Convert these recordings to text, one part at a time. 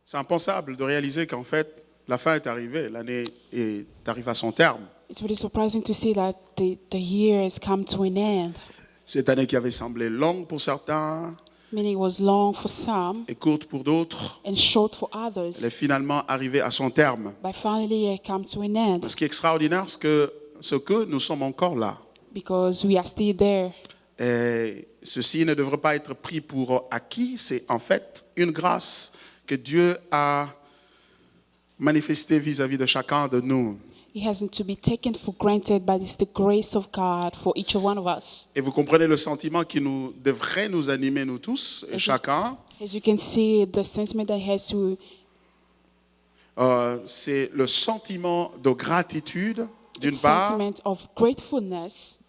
C'est impensable de réaliser qu'en fait, la fin est arrivée, l'année arrive à son terme. It's really surprising to see that the year has come to an end. Cette année qui avait semblé longue pour certains Meaning it was long for some et courte pour d'autres, and short for elle est others, finalement arrivée à son terme. but finally it come to an end Ce qui est extraordinaire, c'est que nous sommes encore là. because we are still there. Et ceci ne devrait pas être pris pour acquis, c'est en fait une grâce que Dieu a manifestée vis-à-vis de chacun de nous. It hasn't to be taken for granted, but it's the grace of God for each one of us. Et vous comprenez le sentiment qui devrait nous animer, nous tous, et chacun. As you can see, the sentiment that has to C'est le sentiment de gratitude, d'une it's part, sentiment of gratefulness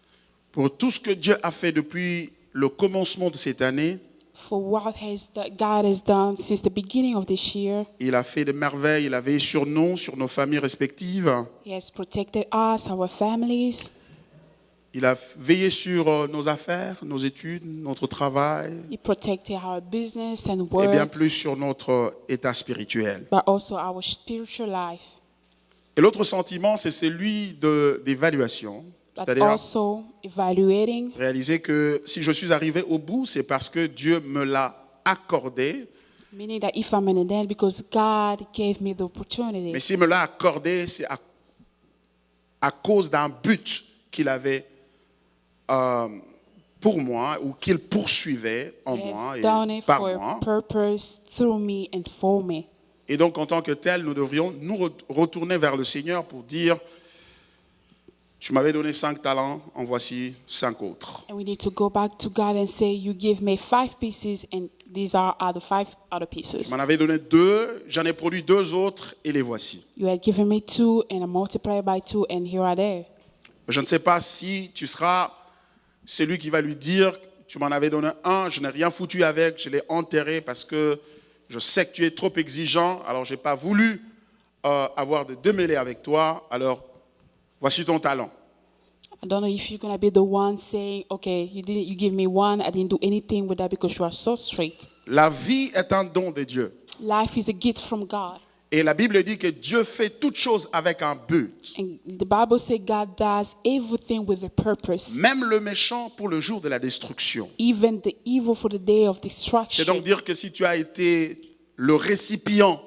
pour tout ce que Dieu a fait depuis le commencement de cette année. for what God has done since the beginning of this year. Il a fait des merveilles, il a veillé sur nous, sur nos familles respectives. He has protected us, our families. Il a veillé sur nos affaires, nos études, notre travail, He protected our business and et bien work, plus sur notre état spirituel. but also our spiritual life. Et l'autre sentiment, c'est celui d'évaluation, But c'est-à-dire also evaluating, réaliser que si je suis arrivé au bout, c'est parce que Dieu me l'a accordé. meaning that if I'm in an end, because God gave me the opportunity. Mais s'il me l'a accordé, c'est à cause d'un but qu'il avait pour moi ou qu'il poursuivait en He moi has et done it par for a moi. purpose through me and for me. Et donc, en tant que tel, nous devrions nous retourner vers le Seigneur pour dire, tu m'avais donné 5 talents, en voici 5 autres. And we need to go back to God and say, you give me 5 pieces and these are the 5 other Tu pieces. m'en avais donné 2, j'en ai produit 2 autres et les voici. You had given me 2 and I multiplied by 2 and here are they. Je ne sais pas si tu seras celui qui va lui dire, tu m'en avais donné 1, je n'ai rien foutu avec, je l'ai enterré parce que je sais que tu es trop exigeant, alors je n'ai pas voulu avoir de démêlés avec toi, alors voici ton talent. I don't know if you're going to be the one saying, okay, you give me 1, I didn't do anything with that because you are so straight. La vie est un don de Dieu. Life is a gift from God. Et la Bible dit que Dieu fait toutes choses avec un but. And the Bible says God does everything with a purpose. Même le méchant pour le jour de la destruction. Even the evil for the day of C'est destruction. donc dire que si tu as été le récipient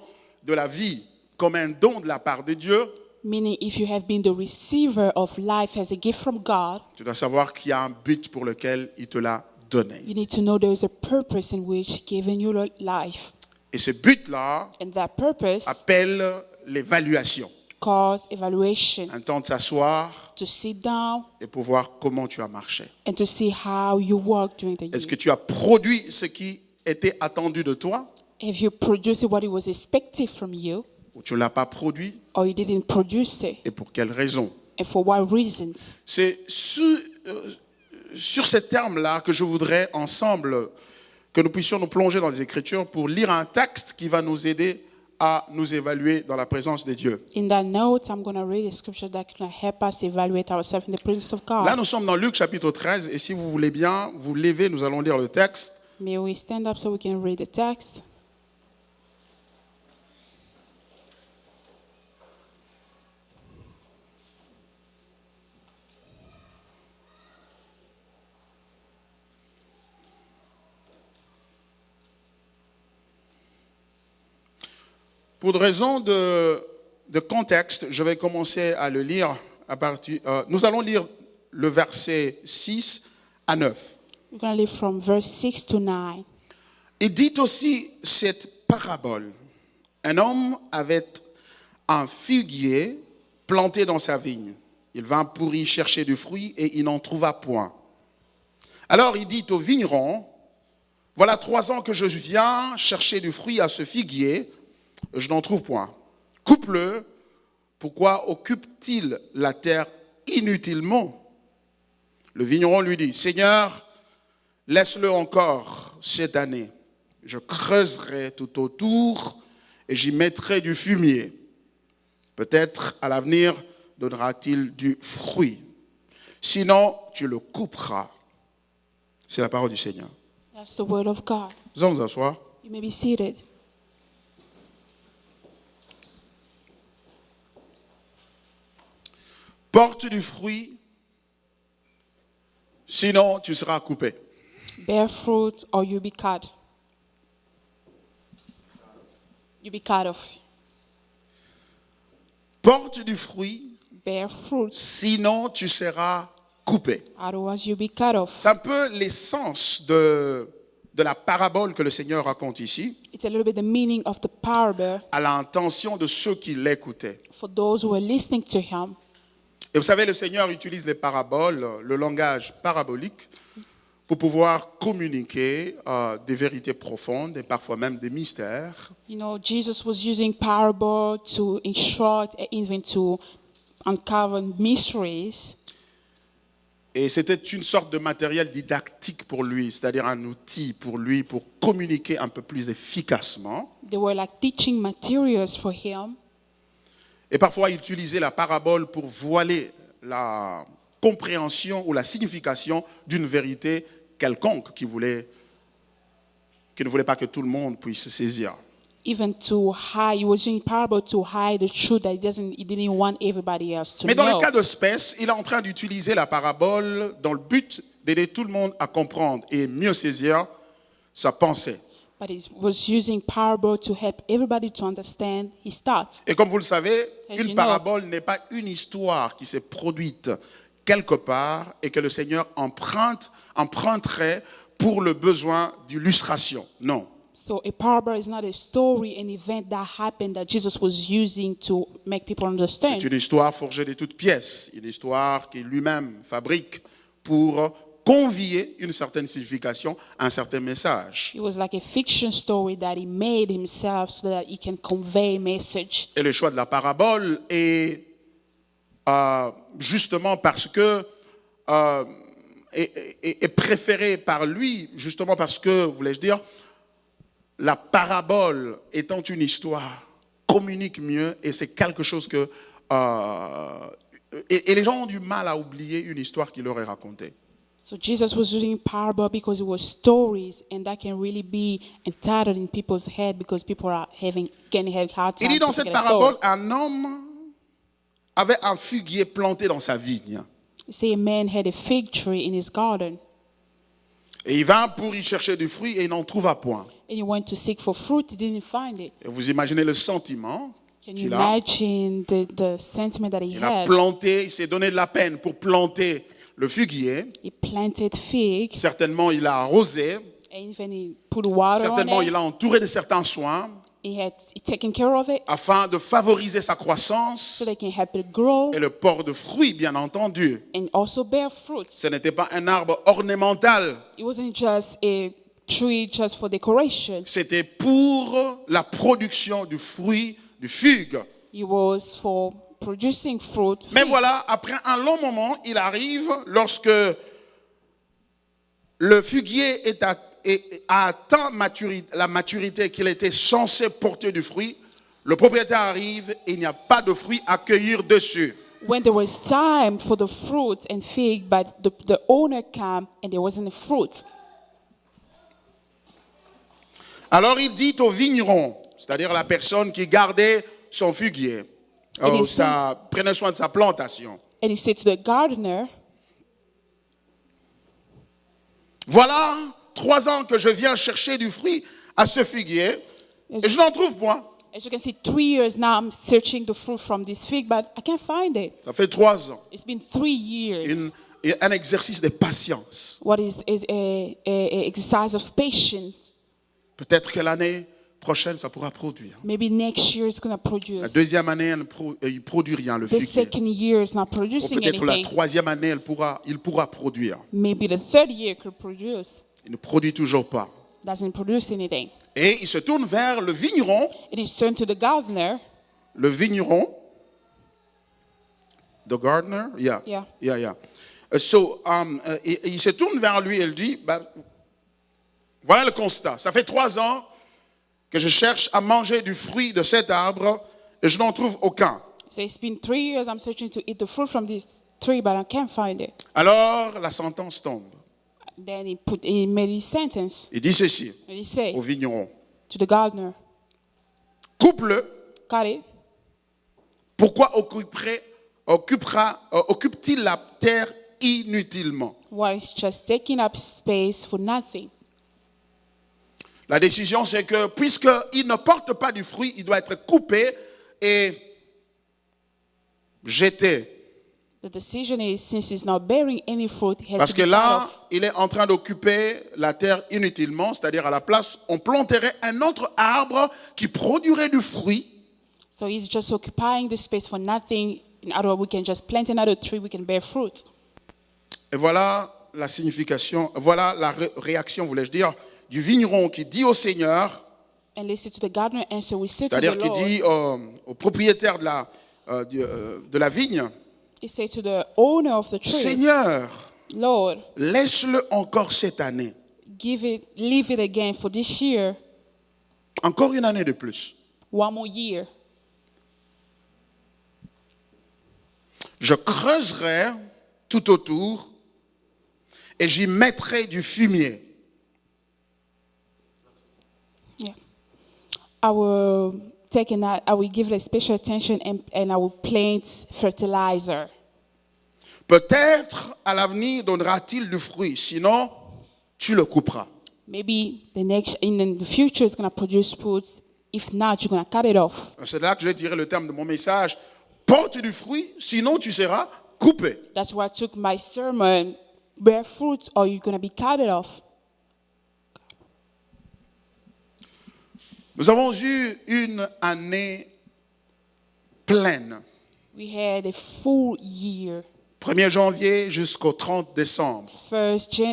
de la vie comme un don de la part de Dieu, Meaning, if you have been the receiver of life as a gift from God, tu dois savoir qu'il y a un but pour lequel il te l'a donné. you need to know there is a purpose in which He's given you life. Et ce but-là And that purpose appelle l'évaluation. calls evaluation, Un temps de s'asseoir to sit down et pour voir comment tu as marché. and to see how you work during the Est-ce que year. tu as produit ce qui était attendu de toi Have you produced what it was expected from you, ou tu ne l'as pas produit or you didn't produce it, et pour quelles raisons? and for what reasons? C'est sur ces termes-là que je voudrais ensemble que nous puissions nous plonger dans les Écritures pour lire un texte qui va nous aider à nous évaluer dans la présence de Dieu. In that note, I'm going to read a scripture that can help us evaluate ourselves in the presence of Là, God. nous sommes dans Luc chapitre 13 et si vous voulez bien vous levez, nous allons lire le texte. May we stand up so we can read the text? Pour des raisons de contexte, je vais commencer à le lire à partir. Nous allons lire le verset 6 à 9. We're going to read from verse 6 to 9. Il dit aussi cette parabole. Un homme avait un figuier planté dans sa vigne. Il vint pour y chercher du fruit et il n'en trouva point. Alors il dit au vigneron, voilà 3 ans que je viens chercher du fruit à ce figuier, je n'en trouve point. Coupe-le, pourquoi occupe-t-il la terre inutilement? Le vigneron lui dit, Seigneur, laisse-le encore cette année. Je creuserai tout autour et j'y mettrai du fumier. Peut-être à l'avenir donnera-t-il du fruit. Sinon, tu le couperas. C'est la parole du Seigneur. That's the word of God. Nous allons nous asseoir. You may be seated. porte du fruit, sinon tu seras coupé. Bear fruit or you'll be cut. You'll be cut off. Porte du fruit, Bear fruit. sinon tu seras coupé. Otherwise, you'll be cut off. C'est un peu l'essence de la parabole que le Seigneur raconte ici, It's a little bit the meaning of the parable à l'intention de ceux qui l'écoutaient. for those who are listening to him. Et vous savez, le Seigneur utilise les paraboles, le langage parabolique, pour pouvoir communiquer des vérités profondes et parfois même des mystères. You know, Jesus was using parable to instruct and even to uncover mysteries. Et c'était une sorte de matériel didactique pour lui, c'est-à-dire un outil pour lui pour communiquer un peu plus efficacement. They were like teaching materials for him. Et parfois, il utilisait la parabole pour voiler la compréhension ou la signification d'une vérité quelconque qu'il ne voulait pas que tout le monde puisse saisir. Even to hide, he was using parable to hide the truth that he didn't want everybody else to Mais dans know. le cas d'espèce, il est en train d'utiliser la parabole dans le but d'aider tout le monde à comprendre et mieux saisir sa pensée. But he was using parable to help everybody to understand his thoughts. Et comme vous le savez, As une you parabole n'est pas une histoire qui s'est produite quelque part et que le Seigneur emprunterait pour le besoin d'illustration. Non. So a parable is not a story, an event that happened that Jesus was using to make people understand. C'est une histoire forgée de toutes pièces, une histoire qu'il lui-même fabrique pour convier une certaine signification, un certain message. It was like a fiction story that he made himself so that he can convey a message. Et le choix de la parabole est justement parce que est préféré par lui, justement parce que, voulais-je dire, la parabole étant une histoire communique mieux et c'est quelque chose que et les gens ont du mal à oublier une histoire qu'il leur est racontée. So Jesus was using parable because it was stories, and that can really be entitled in people's head because people are getting hard time Il dit dans to cette get a story. parabole, un homme avait un figuier planté dans sa vigne. You see, a man had a fig tree in his garden, Et il vint pour y chercher du fruit et il n'en trouva point. and he went to seek for fruit. He didn't find it. Et vous imaginez le sentiment Can you qu'il a. imagine the sentiment that he Il a had? planté, il s'est donné de la peine pour planter le figuier. He planted fig, Certainement, il a arrosé. and even he put water Certainement, on il it. a entouré de certains soins He had taken care of it afin de favoriser sa croissance so they can help it grow et le port de fruits, bien entendu. and also bear fruit. Ce n'était pas un arbre ornemental, It wasn't just a tree just for decoration. c'était pour la production du fruit, du figue. It was for producing fruit. Mais fig. voilà, après un long moment, il arrive lorsque le figuier a atteint la maturité qu'il était censé porter du fruit. Le propriétaire arrive et il n'y a pas de fruit à cueillir dessus. When there was time for the fruit and fig, but the owner came and there wasn't a fruit. Alors il dit au vigneron, c'est-à-dire la personne qui gardait son figuier, prenait soin de sa plantation. And he said to the gardener, Voilà 3 ans que je viens chercher du fruit à ce figuier et je n'en trouve point. as you can see, 3 years now I'm searching the fruit from this fig, but I can't find it. Ça fait 3 ans. It's been 3 years. Un exercice de patience. What is a exercise of patience. Peut-être que l'année prochaine, ça pourra produire. Maybe next year it's going to La produce. deuxième année, il ne produit rien, le The figuier. second year is not Ou producing peut-être la anything. troisième année, il pourra produire. Maybe the third year could produce. Il ne produit toujours pas. Doesn't produce anything. Et il se tourne vers le vigneron. And he turned to the gardener. Le vigneron. The gardener? Yeah. Yeah. Yeah, yeah. Il se tourne vers lui et il dit, voilà le constat. Ça fait 3 ans que je cherche à manger du fruit de cet arbre et je n'en trouve aucun. So it's been 3 years I'm searching to eat the fruit from this tree, but I can't find it. Alors la sentence tombe. Then he made his sentence. Il dit ceci And he said au vigneron. to the gardener, Coupe-le. cut it. Pourquoi occupe-t-il la terre inutilement? What is just taking up space for nothing? La décision, c'est que puisqu'il ne porte pas du fruit, il doit être coupé et jeté. The decision is, since it's not bearing any fruit, it has Parce to que be cut là, off. il est en train d'occuper la terre inutilement, c'est-à-dire à la place, on planterait un autre arbre qui produirait du fruit. So he's just occupying the space for nothing. In other words, we can just plant another tree, we can bear fruit. Et voilà la signification, voilà la réaction, voulais-je dire, du vigneron qui dit au Seigneur, And listen to the gardener answer. We say to c'est-à-dire the qui Lord, dit au propriétaire de la vigne, he said to the owner of the tree, Seigneur, Lord, laisse-le encore cette année, leave it again for this year, encore une année de plus. one more year. Je creuserai tout autour et j'y mettrai du fumier. Yeah. I will I will give it a special attention and I will plant fertilizer. Peut-être à l'avenir donnera-t-il du fruit, sinon tu le couperas. Maybe in the future it's going to produce fruits. If not, you're going to cut it off. C'est là que je dirais le terme de mon message. Porte du fruit, sinon tu seras coupé. That's why I took my sermon, bear fruit or you're going to be cut it off. Nous avons eu une année pleine. We had a full year. 1er janvier jusqu'au 30 décembre.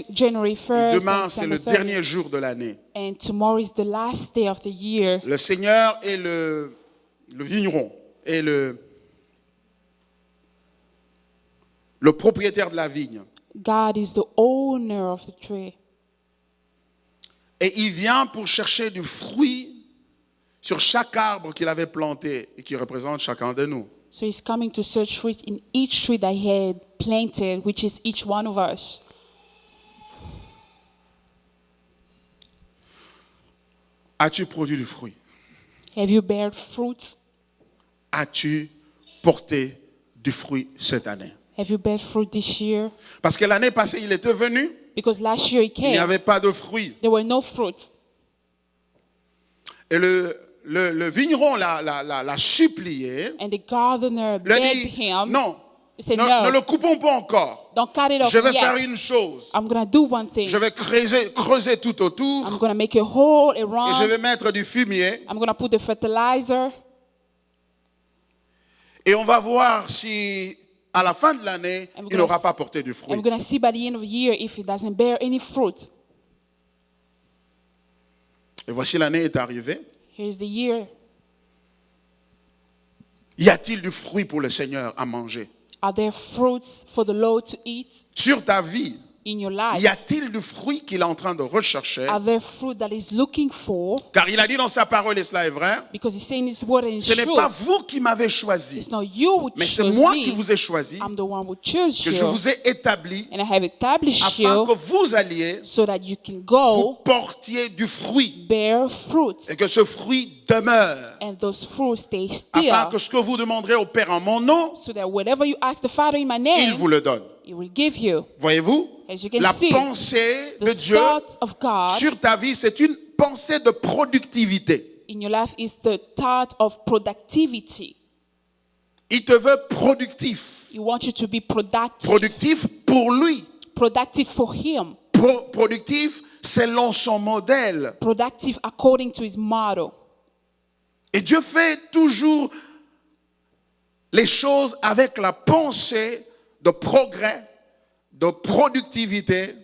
January Et 1st demain, and c'est December le 30th. dernier jour de l'année. And tomorrow is the last day of the year. Le Seigneur est le vigneron et le propriétaire de la vigne. God is the owner of the tree. Et il vient pour chercher du fruit sur chaque arbre qu'il avait planté et qui représente chacun de nous. So he's coming to search fruit in each tree that he had planted, which is each one of us. As-tu produit du fruit? Have you bared fruits? As-tu porté du fruit cette année? Have you bared fruit this year? Parce que l'année passée, il était venu, Because last year he il n'y came, avait pas de fruit. there were no fruits. Et le vigneron l'a supplié, And the gardener lui a begged dit, him, non, he said, ne no, le coupons pas encore. don't cut it off Je vais yet. faire une chose. I'm going to do one thing. Je vais creuser tout I'm autour going to make a hole et je around. vais mettre du fumier. I'm going to put the fertilizer. Et on va voir si, à la fin de l'année, I'm il gonna n'aura s- pas porté du fruit. I'm going to see by the end of the year if it doesn't bear any fruit. Et voici l'année est arrivée. Here's the year. Y a-t-il du fruit pour le Seigneur à manger? Are there fruits for the Lord to eat Sur ta vie, in your life? y a-t-il du fruit qu'il est en train de rechercher? Are there fruit that he's looking for? Car il a dit dans sa parole, et cela est vrai, Because he's saying his word and it's ce n'est pas true. vous qui m'avez choisi, It's not you who mais c'est chose moi me. qui vous ai choisi, I'm the one who chose que je you. vous ai établi And I have established afin que you vous alliez, so that you can vous go portiez du fruit bear fruit. et que ce fruit demeure. And those fruits stay Afin still. que ce que vous demanderez au Père en mon nom, So that whatever you ask the Father in my il name, vous le donne. he will give you. Voyez-vous, As you can la see, pensée de The Dieu thought of God sur ta vie, c'est une pensée de productivité. in your life is the thought of productivity. Il te veut productif. He wants you to be productive. Productif pour lui. Productive for him. Productif selon son modèle. Productive according to his model. Et Dieu fait toujours les choses avec la pensée de progrès, de productivité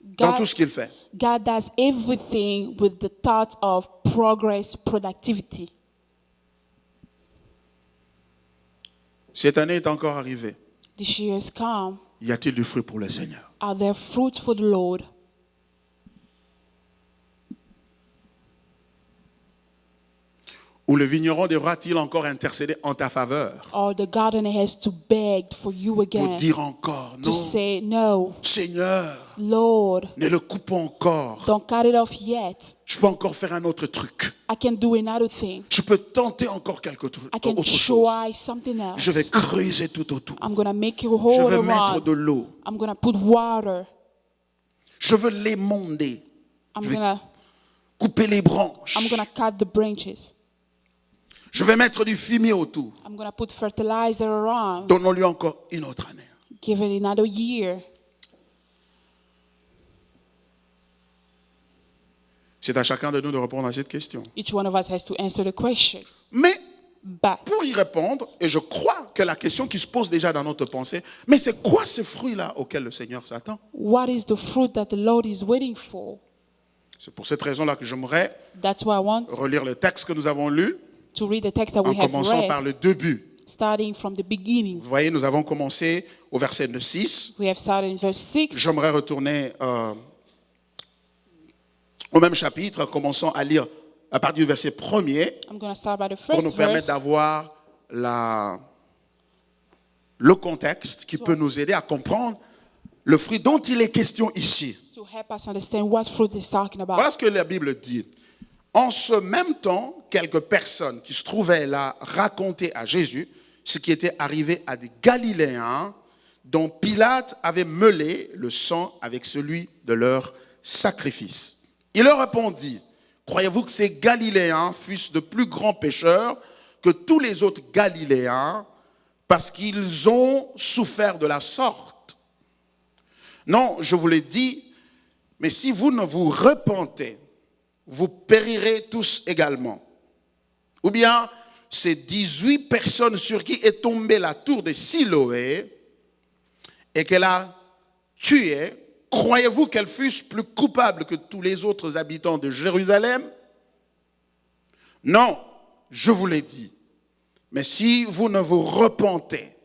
dans tout ce qu'il fait. God does everything with the thought of progress, productivity. Cette année est encore arrivée. This year has come. Y a-t-il du fruit pour le Seigneur? Are there fruits for the Lord? Ou le vigneron devra-t-il encore intercéder en ta faveur Or the gardener has to beg for you pour again dire encore, to non, say, no, Seigneur, Lord, ne le coupe pas encore. don't cut it off yet. Je peux encore faire un autre truc. I can do another thing. Je peux tenter encore I can autre chose. try something Je vais else. creuser tout autour. I'm going to make you Je hold veux mettre around. de l'eau. I'm going to put water. Je veux l'émonder. I'm Je vais going to couper les branches. cut the branches. Je vais mettre du fumier autour. I'm going to put fertilizer around. Donnons-lui encore une autre année. Give it another year. C'est à chacun de nous de répondre à cette question. Each one of us has to answer the question. Mais But pour y répondre, et je crois que la question qui se pose déjà dans notre pensée, mais c'est quoi ce fruit-là auquel le Seigneur s'attend? what is the fruit that the Lord is waiting for? C'est pour cette raison-là que j'aimerais That's why I want relire le texte que nous avons lu to read the text that en we have commençant read, par le début. starting from the beginning. Vous voyez, nous avons commencé au verset 6. We have started in verse 6. J'aimerais retourner au même chapitre, commençons à lire à partir du verset 1er I'm going to start by the pour nous first permettre verse d'avoir le contexte qui peut nous aider à comprendre le fruit dont il est question ici. to help us understand what fruit he's talking about. Voilà ce que la Bible dit. En ce même temps, quelques personnes qui se trouvaient là racontaient à Jésus ce qui était arrivé à des Galiléens dont Pilate avait mêlé le sang avec celui de leur sacrifice. Il leur répondit, croyez-vous que ces Galiléens fussent de plus grands pécheurs que tous les autres Galiléens parce qu'ils ont souffert de la sorte? Non, je vous l'ai dit, mais si vous ne vous repentez, vous périrez tous également. Ou bien, ces 18 personnes sur qui est tombée la tour de Siloé et qu'elle a tué, croyez-vous qu'elles fussent plus coupables que tous les autres habitants de Jérusalem? Non, je vous l'ai dit. Mais si vous ne vous repentez,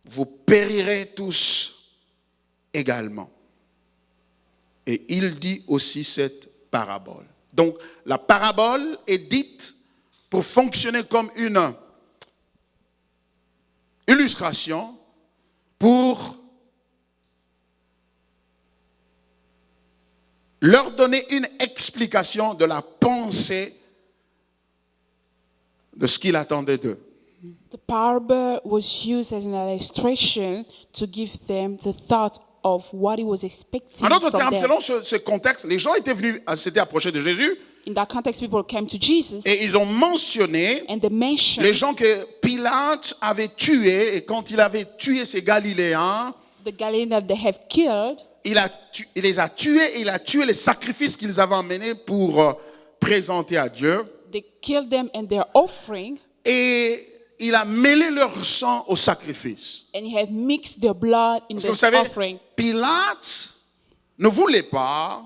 vous périrez tous également. Et il dit aussi cette parabole. Donc, la parabole est dite pour fonctionner comme une illustration pour leur donner une explication de la pensée de ce qu'il attendait d'eux. The parable was used as an illustration to give them the thought of what he was expecting En d'autres from termes, them. selon ce contexte, les gens étaient venus, s'étaient approchés de Jésus In that context, people came to Jesus et ils ont mentionné and they mentioned les gens que Pilate avait tués. Et quand il avait tué ces Galiléens, the Galileans that they have killed. il les a tués et il a tué les sacrifices qu'ils avaient emmenés pour présenter à Dieu. They killed them and their offering, Et il a mêlé leur sang au sacrifice. and he had mixed their blood in Parce que vous the savez, offering. Pilate ne voulait pas.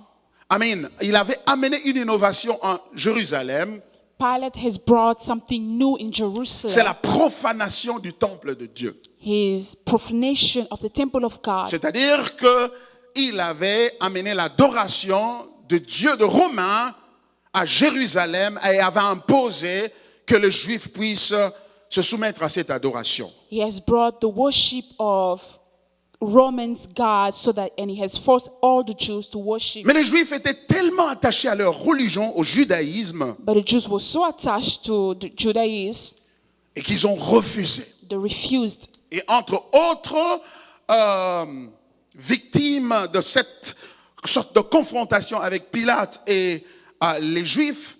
Amen. Il avait amené une innovation en Jérusalem. Pilate has brought something new in C'est Jerusalem. la profanation du temple de Dieu. His profanation of the temple of God. C'est-à-dire qu'il avait amené l'adoration de Dieu de Romain à Jérusalem et avait imposé que les Juifs puissent se soumettre à cette adoration. He has brought the worship of Romans God and he has forced all the Jews to worship. Mais les Juifs étaient tellement attachés à leur religion, au judaïsme, But the Jews were so attached to the Judaism, et qu'ils ont refusé. they refused. Et entre autres victimes de cette sorte de confrontation avec Pilate et les Juifs,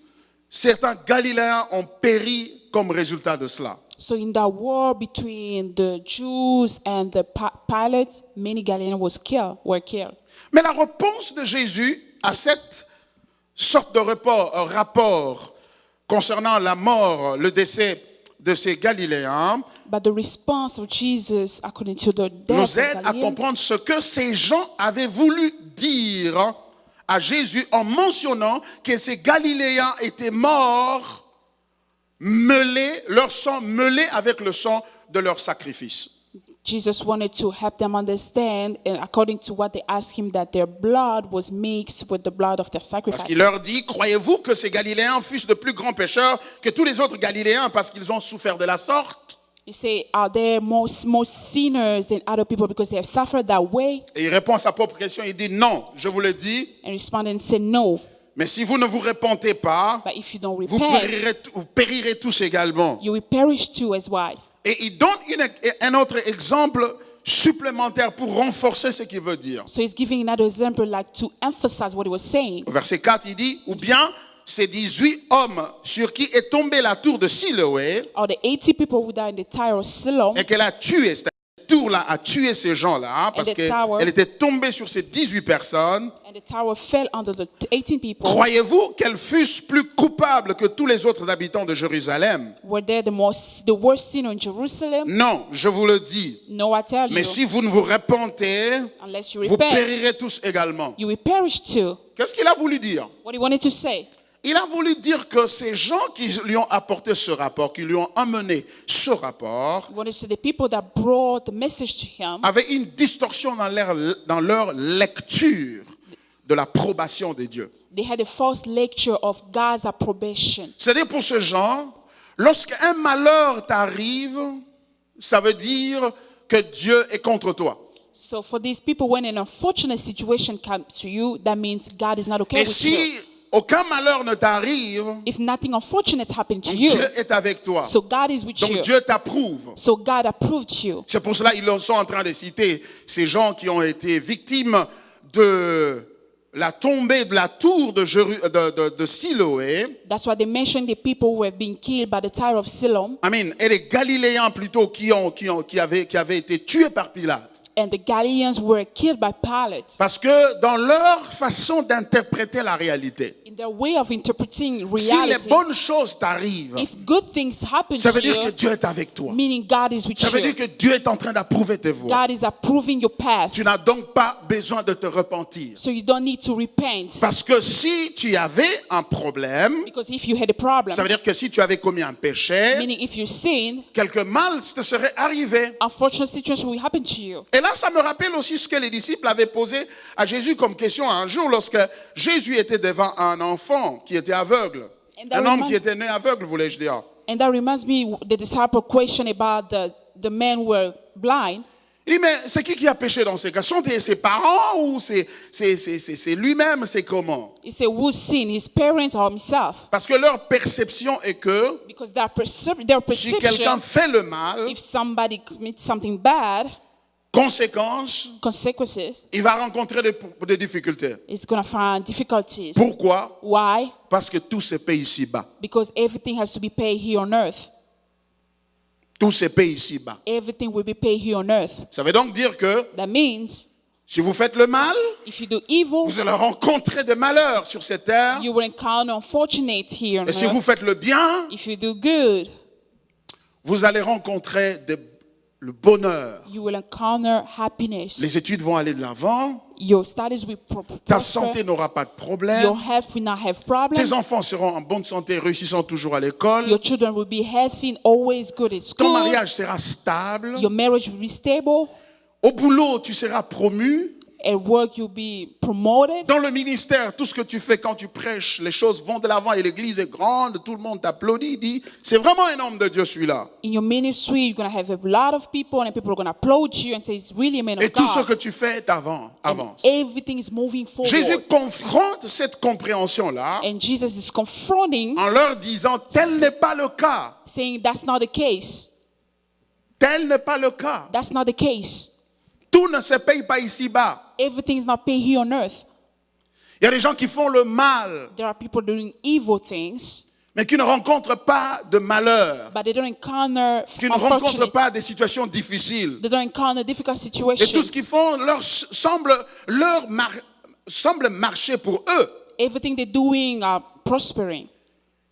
certains Galiléens ont péri comme résultat de cela. So in that war between the Jews and the Pilate, many Galileans were killed. Mais la réponse de Jésus à cette sorte de rapport concernant la mort, le décès de ces Galiléens, But the response of Jesus, according to the death nous of aide à Galileans, comprendre ce que ces gens avaient voulu dire à Jésus en mentionnant que ces Galiléens étaient morts, mêlés, leur sang mêlé avec le sang de leur sacrifice. Jesus wanted to help them understand, and according to what they asked him, that their blood was mixed with the blood of their Parce sacrifice. qu'il leur dit, croyez-vous que ces Galiléens fussent de plus grands pécheurs que tous les autres Galiléens parce qu'ils ont souffert de la sorte? You say, are there more sinners than other people because they have suffered that way? Et il répond à sa propre question, il dit, non, je vous le dis, And responded and said, no. mais si vous ne vous repentez pas, But if you don't vous repent, périrez tous également. you will perish too as well. Et il donne un autre exemple supplémentaire pour renforcer ce qu'il veut dire. So he's giving another example, like to emphasize what he was saying. Au verset 4, il dit, ou bien ces 18 hommes sur qui est tombée la tour de Siloé Or the 80 people who died in the Tower of Siloam, et qu'elle a tué, cette tour-là a tué ces gens-là hein, parce the tower- qu'elle était tombée sur ces 18 personnes. and the tower fell under the 18 people. Croyez-vous qu'elles fussent plus coupables que tous les autres habitants de Jérusalem? Were they the worst sinner in Jerusalem? Non, je vous le dis. No, I tell Mais you. si vous ne vous repentez, Unless you vous repent, périrez tous également. you will perish too. Qu'est-ce qu'il a voulu dire? What he wanted to say? Il a voulu dire que ces gens qui lui ont apporté ce rapport, qui lui ont amené ce rapport, He wanted to say the people that brought the message to him avaient une distorsion dans leur lecture de l'approbation de Dieu. they had a false lecture of God's approbation. C'est-à-dire pour ces gens, lorsqu'un malheur t'arrive, ça veut dire que Dieu est contre toi. So for these people, when an unfortunate situation comes to you, that means God is not okay Et with si you. aucun malheur ne t'arrive, If nothing unfortunate happened to you, Dieu est avec toi. so God is with Donc you. Dieu t'approuve. So God approved you. C'est pour cela qu'ils sont en train de citer ces gens qui ont été victimes de la tombée de la tour de Siloé. That's why they mentioned the people who have been killed by the Tower of Siloam Amen. Et les Galiléens plutôt qui avaient été tués par Pilate. and the Galileans were killed by Pilate. Parce que dans leur façon d'interpréter la réalité, In their way of interpreting si les reality, bonnes choses t'arrivent, if good things happen ça to veut dire que you, Dieu est avec toi. meaning God is with Ça veut dire you. que Dieu est en train d'approuver tes voies. God is approving your path. Tu n'as donc pas besoin de te repentir. So you don't need to repent. Parce que si tu avais un problème, Because if you had a problem, ça veut dire que si tu avais commis un péché, meaning if you sin, quelque mal te serait arrivé. unfortunate situation will happen to you. Et là, ça me rappelle aussi ce que les disciples avaient posé à Jésus comme question un jour lorsque Jésus était devant un enfant qui était aveugle. And that Un homme reminds- qui était né aveugle, voulais-je dire. And that reminds me the disciple question about the men who were blind. Il dit, mais c'est qui a péché dans ces cas? Sont ses parents ou c'est lui-même? C'est comment? He said, who sinned, his parents or himself? Parce que leur perception est que Because their si perception, quelqu'un fait le mal, if somebody commits something bad, conséquence, consequences, il va rencontrer des difficultés. it's going to find difficulties. Pourquoi? Why? Parce que tout se paye ici-bas. Because everything has to be paid here on earth. Tout se paye ici-bas. Everything will be paid here on earth. Ça veut donc dire que That means si vous faites le mal, if you do evil, vous allez rencontrer des malheurs sur cette terre. you will encounter unfortunate here on Et si vous earth. faites le bien, If you do good, vous allez rencontrer le bonheur. you will encounter happiness. Les études vont aller de l'avant. Your studies will Ta santé prosper. n'aura pas de problème. Your health will not have Tes problems. enfants seront en bonne santé, réussissant toujours à l'école. Your children will be healthy, always good at Ton school. mariage sera stable. Your marriage will be stable. Au boulot, tu seras promu. At work, you'll be promoted. Dans le ministère, tout ce que tu fais quand tu prêches, les choses vont de l'avant et l'église est grande, tout le monde t'applaudit, dit, c'est vraiment un homme de Dieu celui-là. In your ministry, you're going to have a lot of people, and people are going to applaud you and say, it's really a man Et of tout ce God. que tu fais avance. Everything is moving forward. Jésus confronte cette compréhension-là And Jesus is confronting, en leur disant, tel n'est pas le cas. saying that's not the case. Tel n'est pas le cas. That's not the case. Tout ne se paye pas ici-bas. Everything is not paid here on earth. Il y a des gens qui font le mal, There are people doing evil things, mais qui ne rencontrent pas de malheur, but they don't encounter qui ne rencontrent unfortunate. pas des situations difficiles. They don't encounter difficult Et tout situations. ce qu'ils font semble marcher pour eux. Everything they're doing are prospering.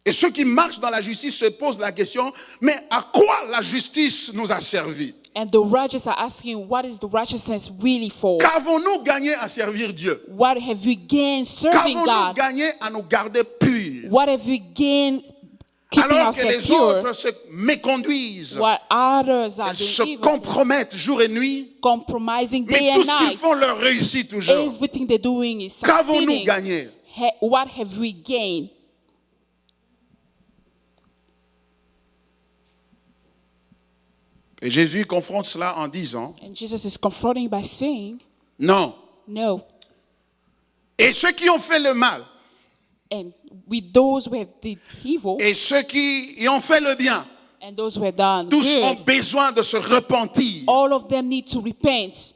Et ceux qui marchent dans la justice se posent la question, mais à quoi la justice nous a servi? And the righteous are asking, what is the righteousness really for? Qu'avons-nous gagné à servir Dieu? What have we gained serving Qu'avons-nous God? gagné à nous garder purs? What have we gained keeping Alors que ourselves les pure, autres se méconduisent, while others are ils se doing evil, compromettent jour et nuit, compromising day mais tout and ce qu'ils night. font leur réussit toujours. Everything they're doing is Qu'avons-nous succeeding. gagné? What have we gained? Et Jésus confronte cela en disant, And Jesus is confronting by saying, non. no. Et ceux qui ont fait le mal, And with those who have did evil et ceux qui ont fait le bien, and those who have done tous ont good, besoin de se repentir. all of them need to repent.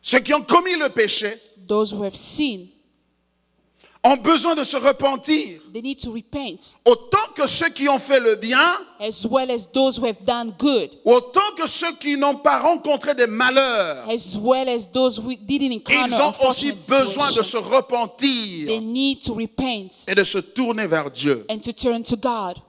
Ceux qui ont commis le péché Those who have sinned, ont besoin de se repentir. they need to repent, Autant que ceux qui ont fait le bien, as well as those who have done good, autant que ceux qui n'ont pas rencontré des malheurs. as well as those who didn't encounter Ils ont aussi unfortunate besoin de situations. se repentir They need to repent et de se tourner vers Dieu. and to turn to God.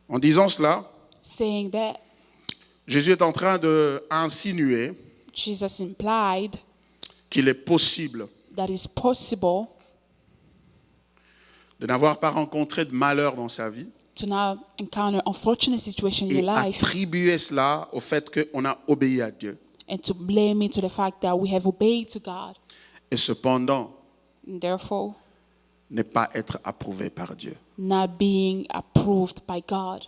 En disant cela, Saying that, Jésus est en train d'insinuer Jesus implied qu'il est possible that it's possible de n'avoir pas rencontré de malheur dans sa vie to not encounter unfortunate situations in et your life attribuer cela au fait qu'on a obéi à Dieu. and to blame it to the fact that we have obeyed to God. Et cependant, And therefore, ne pas être approuvé par Dieu. not being approved by God.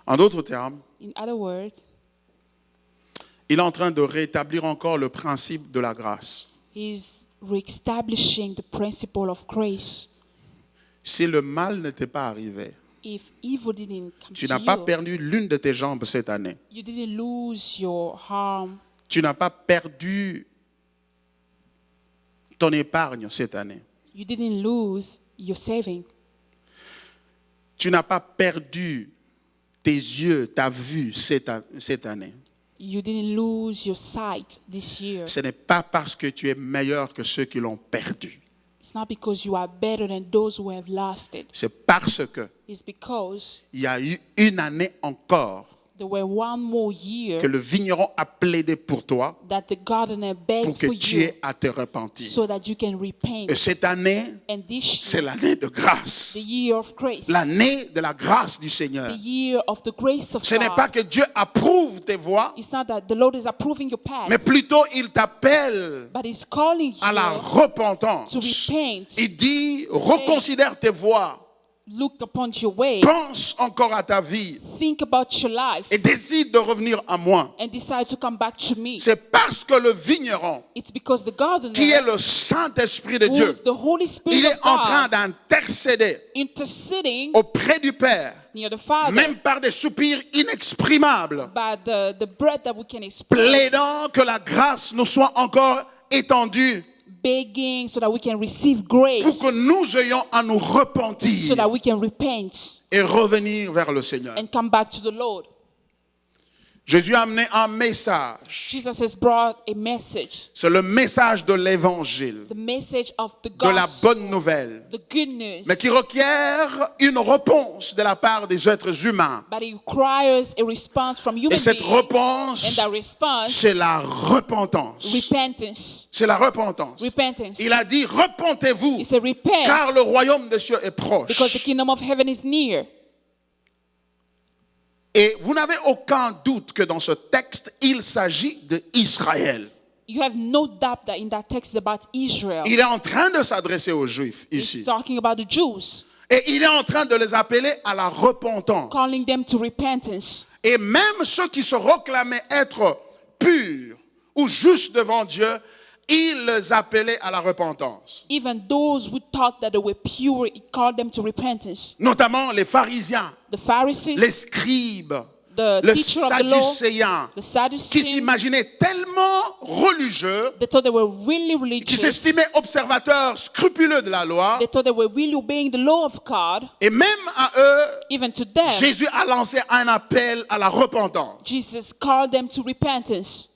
En d'autres termes, In other words, il est en train de rétablir encore le principe de la grâce. He's reestablishing the principle of grace. Si le mal n'était pas arrivé, If evil didn't come tu to n'as pas you, perdu l'une de tes jambes cette année. you didn't lose your arm, Tu n'as pas perdu ton épargne cette année. you didn't lose your saving, Tu n'as pas perdu tes yeux, ta vue cette année. you didn't lose your sight this year. Ce n'est pas parce que tu es meilleur que ceux qui l'ont perdu. It's not because you are better than those who have lost it. C'est parce que It's because il y a eu une année encore there were one more year que le vigneron a plaidé pour toi that the gardener pour begged que for tu you aies à te repentir. so that you can repent. Et cette année, And this c'est year, l'année de grâce. the year of grace, L'année de la grâce du Seigneur. the year of the grace of Ce n'est pas God. que Dieu approuve tes voies, It's not that the Lord is approving your path, mais plutôt il t'appelle but He's calling à la you repentance. to repent. Il dit, reconsidère tes voies, Look upon your way, pense encore à ta vie think about your life, et décide de revenir à moi. and decide to come back to me. C'est parce que le vigneron, It's because the qui est gardener, le Saint-Esprit de who Dieu, is the Holy Spirit il of est en train God, d'intercéder interceding auprès du Père, near the Father même par des soupirs inexprimables, by the bread that we can express, plaidant que la grâce nous soit encore étendue begging so that we can receive pour grace, que nous ayons à nous so repentir that we can repent et revenir vers le Seigneur. and come back to the Lord. Jésus a amené un message. Jesus has brought a message, C'est le message de l'évangile, the message of the de la gospel, bonne nouvelle, the good news, mais qui requiert une réponse de la part des êtres humains. but it requires a response from human Et cette beings, réponse, and that response, c'est la repentance. repentance. C'est la repentance. Repentance. Il a dit, repentez-vous, He said, car repent, le royaume des cieux est because the proche. kingdom of heaven is near. Et vous n'avez aucun doute que dans ce texte, il s'agit d'Israël. You have no doubt that in that text is about Israel. Il est en train de s'adresser aux Juifs He's ici. talking about the Jews, Et il est en train de les appeler à la repentance. calling them to repentance. Et même ceux qui se réclamaient être purs ou justes devant Dieu, il les appelait à la repentance. Even those who thought that they were pure, he called them to repentance. Notamment les pharisiens, The Pharisees, les scribes, the les teacher of the law, sadducéens, the qui Sadducees, s'imaginaient tellement religieux, they thought they were really qui religious. s'estimaient observateurs scrupuleux de la loi, They thought they were really obeying the law of God. et même à eux, Even to them, Jésus a lancé un appel à la repentance. Jesus called them to repentance.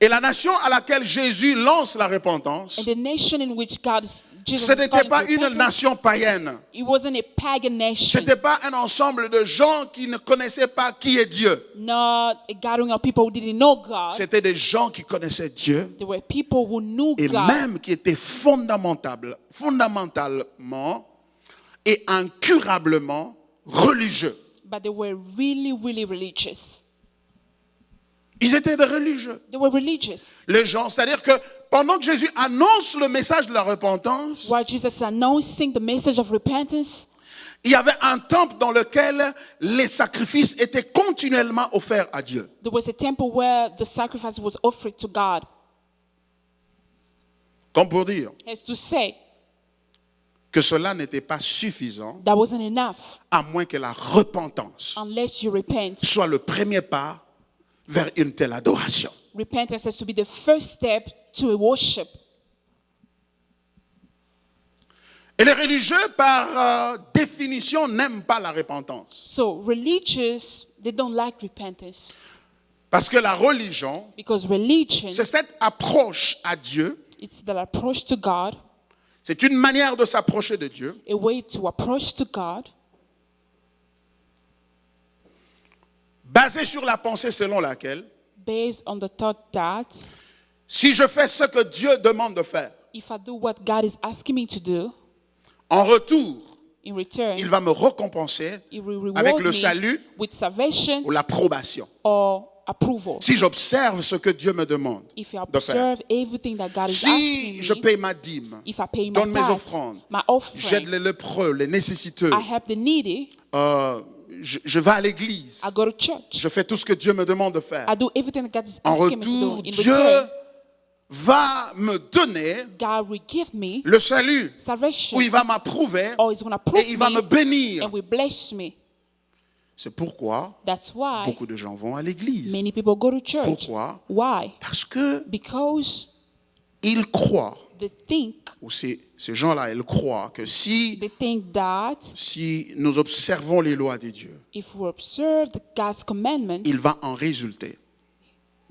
Et la nation à laquelle Jésus lance la repentance, And the nation in which God Jesus Ce is n'était calling pas to une repentance. nation païenne. It wasn't a pagan Ce nation, n'était pas un ensemble de gens qui ne connaissaient pas qui est Dieu. not a gathering of people who didn't know God. C'était des gens qui connaissaient Dieu There were people who knew et God, même qui étaient fondamentalement et incurablement religieux. but they were really, really religious. Ils étaient des religieux. They were religious. Les gens, c'est-à-dire que pendant que Jésus annonce le message de la repentance, While Jesus is announcing the message of repentance, il y avait un temple dans lequel les sacrifices étaient continuellement offerts à Dieu. there was a temple where the sacrifice was offered to God. Comme pour dire As to say, que cela n'était pas suffisant, that wasn't enough à moins que la repentance unless you repent. soit le premier pas vers une telle adoration. Repentance has to be the first step to a worship. Et les religieux, par définition, n'aiment pas la repentance. So religious, they don't like repentance Parce que la religion, because religion, c'est cette approche à Dieu. it's the approach to God, C'est une manière de s'approcher de Dieu a way to approach to God basée sur la pensée selon laquelle, based on the thought that si je fais ce que Dieu demande de faire, if I do what God is asking me to do, en retour, in return, il va me récompenser He will avec reward le me salut with salvation ou l'approbation. or approval. Si j'observe ce que Dieu me demande If I de faire, observe everything that God is asking si je me, paye ma dîme, if I pay my donne mes tithes, offrandes, my j'aide offering, les lépreux, les nécessiteux, I help the needy, je vais à l'église, I go to church. je fais tout ce que Dieu me demande de faire. I do everything that God is En asking me to retour, do. In Dieu return, va me donner God will give me le salut, salvation, où il va m'approuver or He's going to approve et il va me me bénir. and will bless me. C'est pourquoi That's why beaucoup de gens vont à l'église. many people go to church. Pourquoi? Why? Parce que Because ils croient, they think ou ces gens-là, ils croient que si that nous observons les lois de Dieu, if we observe God's commandments, il va en résulter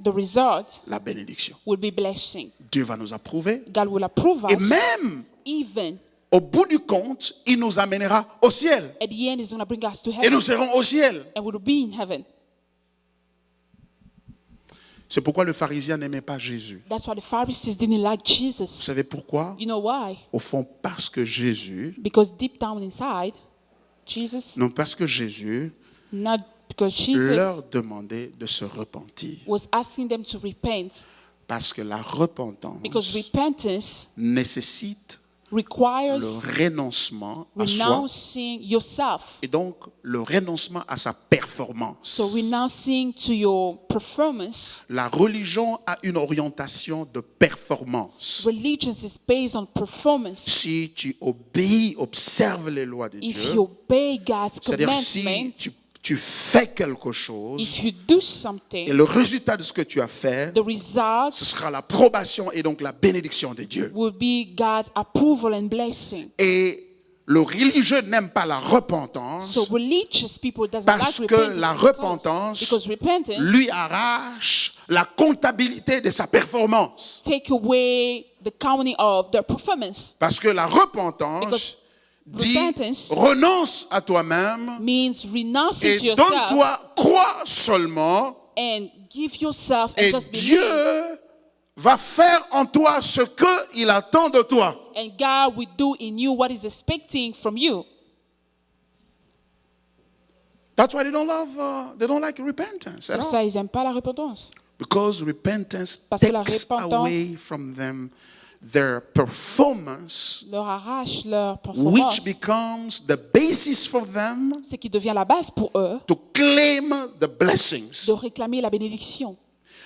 the result la bénédiction. will be blessing. Dieu va nous approuver God will approve et us. même Even au bout du compte, il nous amènera au ciel at the end, He's going to bring us to et heaven, nous serons au ciel. and we'll be in heaven. C'est pourquoi le pharisien n'aimait pas Jésus. That's why the Pharisees didn't like Vous Jesus. savez pourquoi? You know why? Au fond, parce que Jésus, Because deep down inside, Jesus, non parce que Jésus not because leur Jesus demandait de se repentir. was asking them to repent. Parce que la repentance Because repentance nécessite le requires renoncement à soi renouncing yourself. et donc le renoncement à sa performance. So renouncing to your performance. La religion a une orientation de performance. Religion is based on performance. Si tu obéis, observes les lois de If Dieu, you obey God's c'est-à-dire si commandments, tu fais quelque chose if you do et something, le résultat de ce que tu as fait, the result ce sera l'approbation et donc la bénédiction de Dieu. will be God's approval and blessing. Et le religieux n'aime pas la repentance So religious people doesn't parce like que repentance la repentance because repentance lui arrache la comptabilité de sa performance. take away the counting of their performance. Parce que la repentance Because dit repentance renonce à toi-même Means renouncing to et yourself donne-toi, crois seulement and give yourself and et just Dieu believe. va faire en toi ce qu'il attend de toi. And God will do in you what He's expecting from you. That's why they don't like repentance C'est at pour all. ça ils n'aiment pas la repentance. Because repentance Parce que la takes repentance away from them their performance, Leur arrache leur which performance, becomes the basis for them ce qui devient la base pour eux to claim the blessings. de réclamer la bénédiction.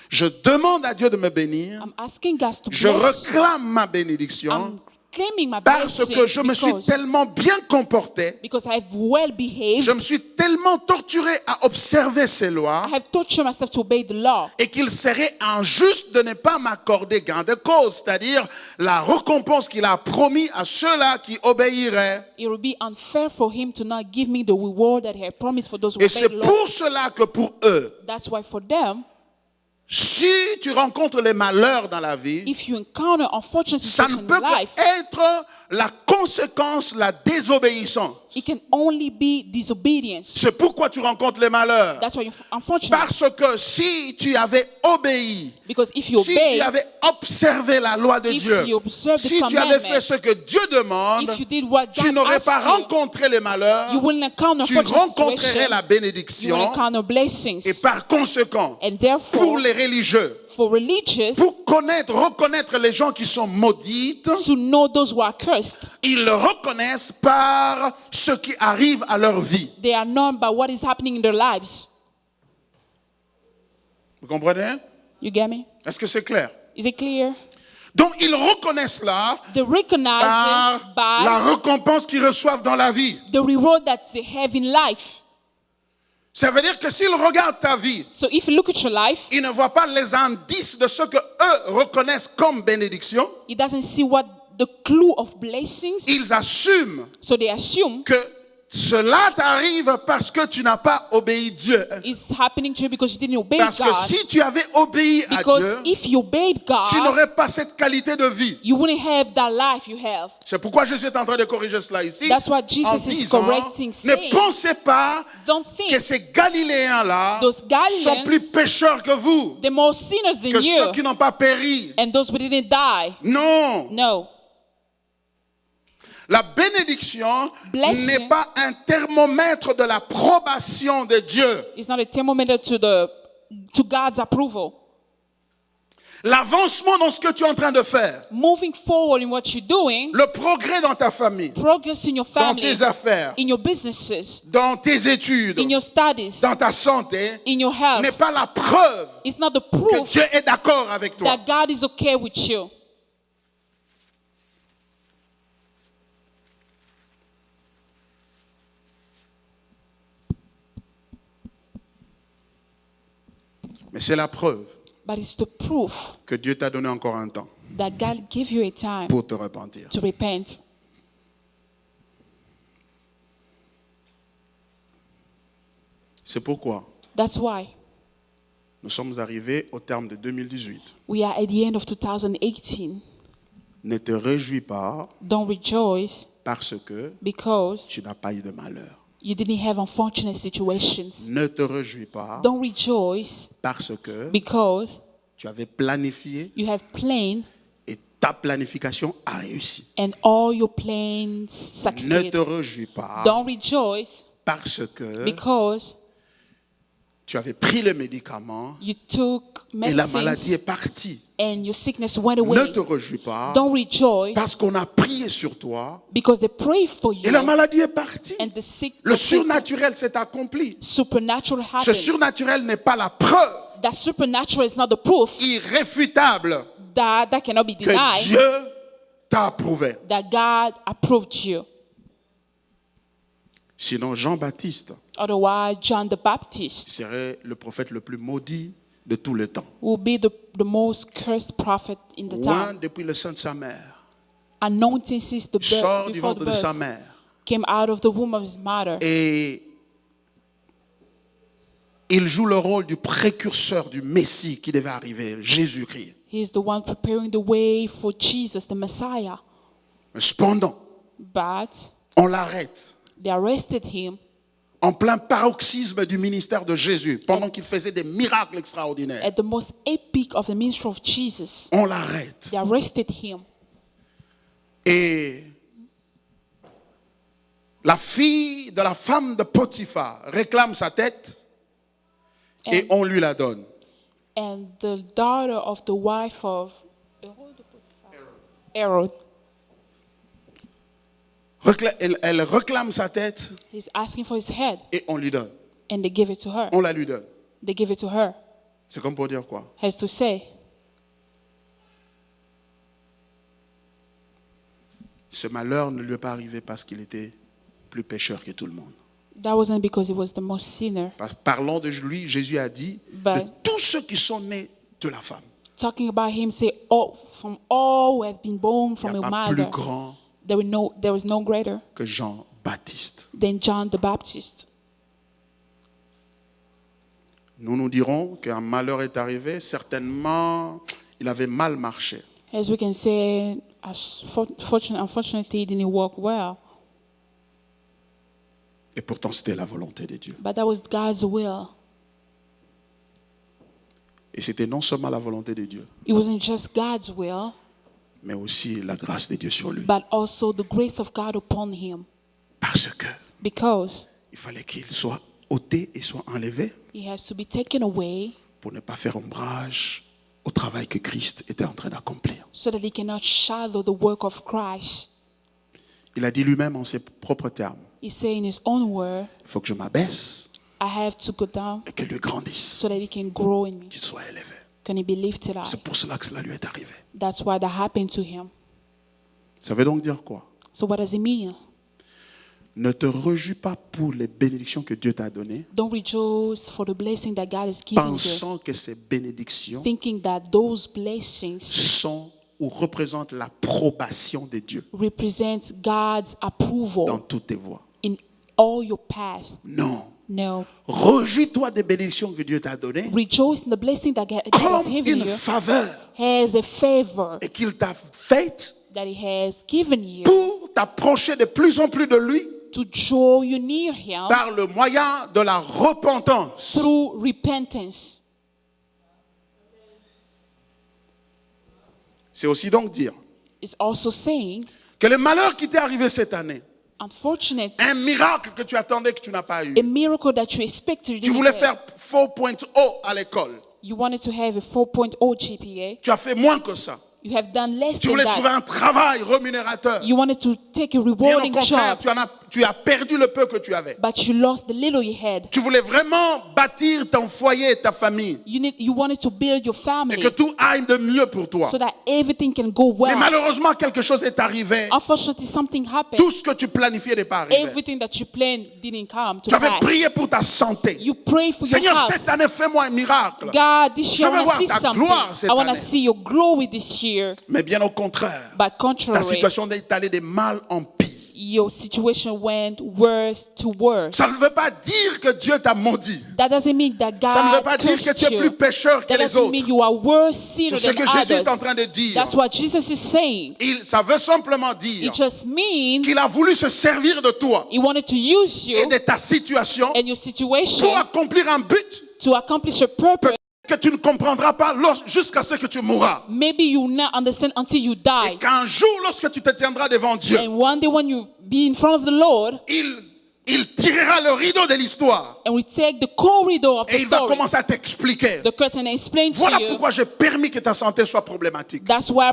Je demande à Dieu de me bénir. I'm asking God to Je bless. réclame ma bénédiction I'm claiming my parce blessing que je me suis because, tellement bien comporté. because I have well behaved. Je me suis tellement torturé à observer ces lois I have tortured myself to obey the law. et qu'il serait injuste de ne pas m'accorder gain de cause, c'est-à-dire la récompense qu'il a promis à ceux-là qui obéiraient. It would be unfair for Him to not give me the reward that He had promised for those who Et obey c'est the law. pour cela que pour eux, That's why for them, si tu rencontres les malheurs dans la vie, if you encounter unfortunate ça ne situations peut in life, qu'être la conséquence, la désobéissance. It can only be disobedience. C'est pourquoi tu rencontres les malheurs. That's why, unfortunately, Parce que si tu avais obéi, because if you si tu obey, avais observé la loi de if Dieu, you observe the si tu avais commandment, fait ce que Dieu demande, if you did what tu God n'aurais pas asked you, rencontré les malheurs, you wouldn't encounter tu unfortunate rencontrerais situation. la You bénédiction. will encounter blessings. Et par conséquent, And pour therefore, les religieux, for religious, pour reconnaître les gens qui sont maudites, to know those who are cursed, ils le reconnaissent par ce qui arrive à leur vie. they are known by what is happening in their lives. Vous comprenez? You get me? Est-ce que c'est clair? Is it clear? Donc ils reconnaissent cela They recognize par it by la récompense qu'ils reçoivent dans la vie. the reward that they have in life. Ça veut dire que s'ils regardent ta vie, So if you look at your life, ils ne voient pas les indices de ce que eux reconnaissent comme bénédiction. it doesn't see what the clue of blessings. Ils assument So they assume que cela t'arrive parce que tu n'as pas obéi Dieu. it's happening to you because you didn't obey Parce que God. si tu avais obéi à Because Dieu, if you obeyed God, tu n'aurais pas cette qualité de vie. you wouldn't have that life you have. C'est pourquoi Jésus est en train de corriger cela ici. That's what Jesus en is disant, correcting, ne saying, pensez pas Don't que think ces Galiléens-là those Galileans, sont plus pécheurs que vous, they're more sinners que than ceux you, qui n'ont pas péri. and those who didn't die. Non. No. La bénédiction Blessing. n'est pas un thermomètre de l'approbation de Dieu. It's not a thermometer to God's approval. L'avancement dans ce que tu es en train de faire, Moving forward in what you're doing, le progrès dans ta famille, progress in your dans family, tes affaires, in your businesses, dans tes études, in your studies, dans ta santé, in your health. n'est pas la preuve It's not the que proof Dieu est d'accord avec toi. that God is okay with you. Mais c'est la preuve But it's the proof que Dieu t'a donné encore un temps that God gave you a time pour te repentir. to repent. C'est pourquoi That's why nous sommes arrivés au terme de 2018. we are at the end of 2018. Ne te réjouis pas Don't rejoice parce que because tu n'as pas eu de malheur. you didn't have unfortunate situations. Ne te réjouis pas Don't rejoice parce que because tu avais planifié you have planned et ta planification a réussi. and all your plans Ne succeeded. te réjouis pas Don't rejoice parce que because tu avais pris le médicament you took et la maladie medicines est partie. and your sickness went Ne away. te réjouis pas Don't rejoice parce qu'on a prié sur toi because they pray for you et la maladie est partie. and the sick, Le the sick- surnaturel s'est accompli. supernatural Ce happened. surnaturel n'est pas la preuve That supernatural is not the proof irréfutable that cannot be que denied Dieu t'a approuvé. that God approved you. Sinon, Jean-Baptiste Otherwise, John the Baptist serait le prophète le plus maudit de tout le temps. will be the most cursed prophet in the Loin time. depuis le sein de sa mère. Anointing since the Sort birth, du before the ventre de sa birth, mère. came out of the womb of his mother. Et il joue le rôle du précurseur du Messie qui devait arriver, Jésus-Christ. He is the one preparing the way for Jesus, the Messiah. Cependant, But on l'arrête they arrested him en plein paroxysme du ministère de Jésus, pendant qu'il faisait des miracles extraordinaires. at the most epic of the ministry of Jesus. On l'arrête. They arrested him. Et la fille de la femme de Potiphar réclame sa tête et on lui la donne. And the daughter of the wife of Herod, Elle réclame sa tête he's asking for his head, et on lui donne. and they give it to her. On la lui donne. They give it to her. C'est comme pour dire quoi? Has to say, Ce malheur ne lui est pas arrivé parce qu'il était plus pécheur que tout le monde. that wasn't because he was the most sinner. Parlons de lui, Jésus a dit, de tous ceux qui sont nés de la femme, Talking about him, say, oh, from all who have been born il from n'y a a pas plus mother, grand there was no greater que Jean-Baptiste. than John the Baptist. Nous nous dirons qu'un malheur est arrivé, certainement il avait mal marché. As we can say, Unfortunately, it didn't work well. Et pourtant, c'était la volonté de Dieu. But that was God's will. Et c'était non seulement la volonté de Dieu, It wasn't just God's will, mais aussi la grâce de Dieu sur lui. but also the grace of God upon him. Parce que Because il fallait qu'il soit ôté et soit enlevé he has to be taken away pour ne pas faire ombrage au travail que Christ était en train d'accomplir. so that he cannot shadow the work of Christ. Il a dit lui-même en ses propres termes, He said in his own word, il faut que je m'abaisse I have to go down et que lui grandisse, so that he can grow in me. qu'il soit élevé. Can he be lifted up? C'est pour cela que cela lui est arrivé. That's why that happened to him. Ça veut donc dire quoi? So what does it mean? Ne te réjouis pas pour les bénédictions que Dieu t'a données, Don't rejoice for the blessing that God has given you, pensant que ces bénédictions thinking that those blessings sont ou représentent l'approbation de Dieu represent God's approval dans toutes tes voies. in all your paths. Non. No. Réjouis-toi des bénédictions que Dieu t'a données Rejoice in the blessing that God has comme given une you faveur as a favor et qu'il t'a faite that he has given you pour t'approcher de plus en plus de lui to draw you near him par le moyen de la repentance. through repentance. C'est aussi donc dire It's also saying, que le malheur qui t'est arrivé cette année, unfortunately, un miracle que tu attendais que tu n'as pas eu. a miracle that you expected, you Tu didn't voulais get. faire 4.0 à l'école. You wanted to have a 4.0 GPA. Tu as fait moins que ça. You have done less Tu than voulais trouver that. un travail rémunérateur. You wanted to take a Bien au rewarding contraire, job, tu as perdu le peu que tu avais. but you lost the little you had. Tu voulais vraiment bâtir ton foyer et ta famille You wanted to build your et family que tout aille de mieux pour toi. so that everything can go Mais well. malheureusement, quelque chose est arrivé. Unfortunately, something happened. Tout ce que tu planifiais n'est pas arrivé. Everything that you planned didn't come to Tu avais pass. prié pour ta santé. You pray for your Seigneur, health. cette année, fais-moi un miracle. God, this year Je veux I want voir to see ta something. gloire cette I want to année. see your glory this year. Mais bien au contraire, But ta contrary, situation est allée de mal en pire. your situation went worse to worse. Ça ne veut pas dire que Dieu t'a maudit. That doesn't mean that God Ça ne veut pas dire que cursed tu es plus you. pécheur que That les doesn't mean autres. you are worse sinner C'est ce than que Jésus est en others. train de dire. That's what Jesus is saying. Ça veut simplement dire It just means qu'il a voulu se servir de toi he wanted to use et you de ta situation and your situation pour accomplir un but to accomplish a purpose. que tu ne comprendras pas jusqu'à ce que tu mourras. Maybe you will not understand until you Et die. qu'un jour, lorsque tu te tiendras devant Dieu, And one day when you be in front of the Lord il tirera le rideau de l'histoire and we take the corridor of et the il va story, commencer à t'expliquer. the person explains Voilà to you. pourquoi j'ai permis que ta santé soit problématique. That's why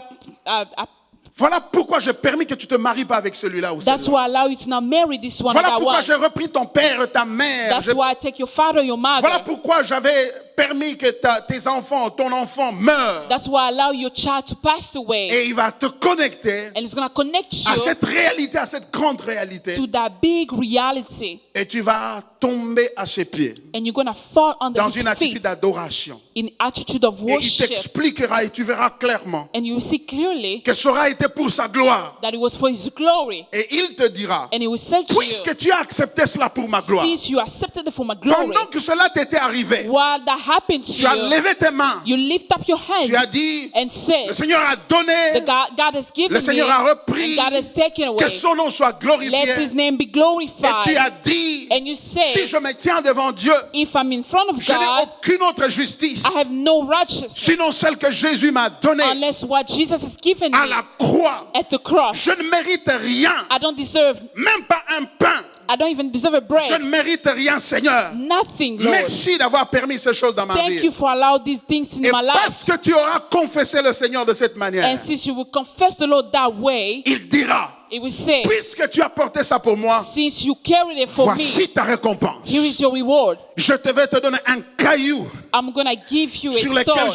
Voilà pourquoi j'ai permis que tu te maries pas avec celui-là ou that's celle-là. why I allow you to not marry this one or Voilà that pourquoi one. j'ai repris ton père et ta mère. That's why I take your father, your mother. Voilà pourquoi j'avais permis que tes enfants, ton enfant meure. That's why I allow your child to pass away. Et il va te connecter And it's going to connect à you cette réalité, à cette grande réalité. to that big reality. Et tu vas tomber à ses pieds And you're going to fall under dans his une attitude feet d'adoration. in attitude of Et il worship. t'expliquera et tu verras clairement And you will see clearly que ça aura été pour sa gloire. that it was for his glory. Et il te dira, And he will say to you, puisque tu as accepté cela pour ma gloire, since you accepted it for my glory, pendant que cela t'était arrivé, while that happened to tu as you, levé tes mains, you lift up your tu as hand dit, and say, le Seigneur a donné, the God has given le Seigneur me, a repris, and God has taken away. que son nom soit Let his glorifié. name be Et tu as glorified. dit, And you say, si je me tiens devant Dieu, if I'm in front of je n'ai God, aucune autre justice, I have no righteousness sinon celle que Jésus m'a donnée unless what Jesus has given à me la croix. at the cross. Je ne mérite rien, I don't deserve, même pas un pain. I don't even deserve a Je bread. ne mérite rien, Seigneur. Nothing, Lord. Merci d'avoir permis ces choses dans ma Thank vie. you for allowing these things in Et my parce life. que tu auras confessé le Seigneur de cette manière, And since you will confess the Lord that way, il dira, it will say, puisque tu as porté ça pour moi, since you carried it for me, voici ta récompense. here is your reward. Je vais te donner un caillou I'm going to give you sur a lequel stone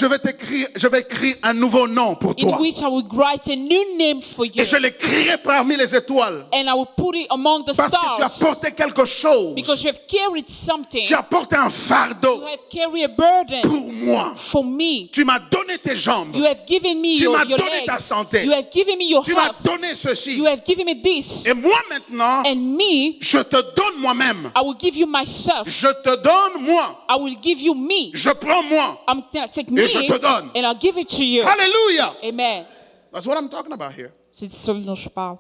je vais écrire un nouveau nom pour in toi. which I will write a new name for you. Et je l'écrirai parmi les étoiles. And I will put it among the Parce que tu as stars. porté quelque chose. Because you have carried something. Tu as porté un fardeau You have carried a burden pour moi. for me. Tu m'as donné tes jambes. You have given me Tu your m'as donné ta legs. santé. You have given me your Tu m'as health. donné ceci. You have given me this. Et moi maintenant, And me, je te donne moi-même. I will give you myself. Je te donne moi. I will give you me. Je prends moi. I'm going to take me Et je te donne. and I'll give it to you. Hallelujah. Amen. That's what I'm talking about here. C'est de cela dont je parle.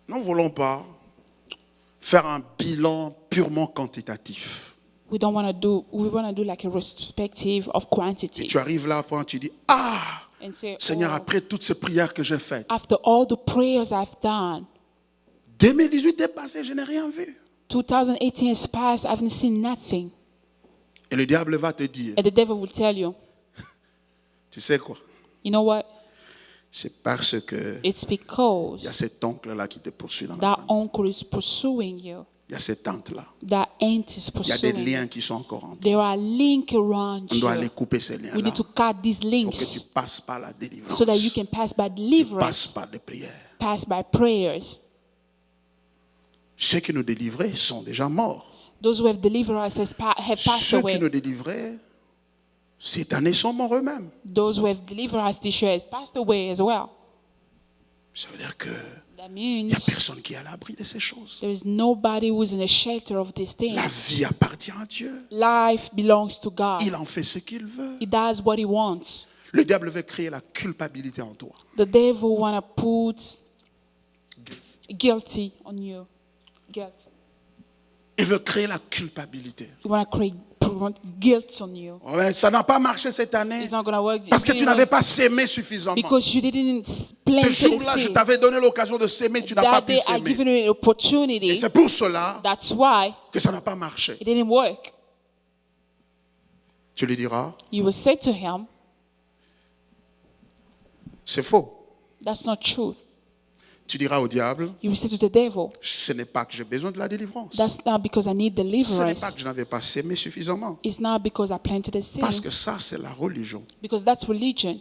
Nous ne voulons pas faire un bilan purement quantitatif. We want to do like a retrospective of quantity. Tu arrives là, tu dis, ah, And say, Seigneur, après toutes ces prières que j'ai faites, after all the prayers I've done, 2018 est passé, je n'ai rien vu. 2018 has passed, I haven't seen nothing. Et le diable va te dire, And the devil will tell you, tu sais quoi? you know what? C'est parce que It's il y a because cet oncle-là qui te poursuit dans la that famille. uncle is pursuing you. Il y a cette tante-là. That aunt is Il y a des pursuing you. liens qui sont encore en toi. There are links around On doit aller you. couper ces We liens-là need to cut these pour que tu links passes par la délivrance. so that you can pass by Tu passes deliverance, par des prières. pass by prayers. Ceux qui nous délivraient sont déjà morts. Those who have delivered us have passed Ceux qui away. nous délivraient, cette année, sont morts eux-mêmes. Those who have delivered us this year have passed away as well. Ça veut dire que That il n'y a means personne qui est à l'abri de ces choses. there is nobody who is in the shelter of these La things. vie appartient à Dieu. Life belongs to God. Il en fait ce qu'il veut. He does what he wants. Le diable veut créer la culpabilité en toi. The devil want to put guilty on you. Guilt. Il veut créer la culpabilité. He want to create guilt on you. Ouais, ça n'a pas marché cette année It's not going to work. parce que tu n'avais pas sémé suffisamment. Because you didn't plant Ce the jour-là, je seed. t'avais donné l'occasion de s'aimer, tu n'as pas That pu day I s'aimer. given you an Et opportunity. c'est pour cela That's why que ça n'a pas marché. it didn't work. Tu lui diras, You will say to him, c'est faux. that's not truth. Tu diras au diable, You will say to the devil, ce n'est pas que j'ai besoin de la délivrance. that's not because I need Ce n'est pas deliverance. que je n'avais pas s'aimer suffisamment. It's not because I planted a Parce seed. que ça, c'est la religion. Because that's religion.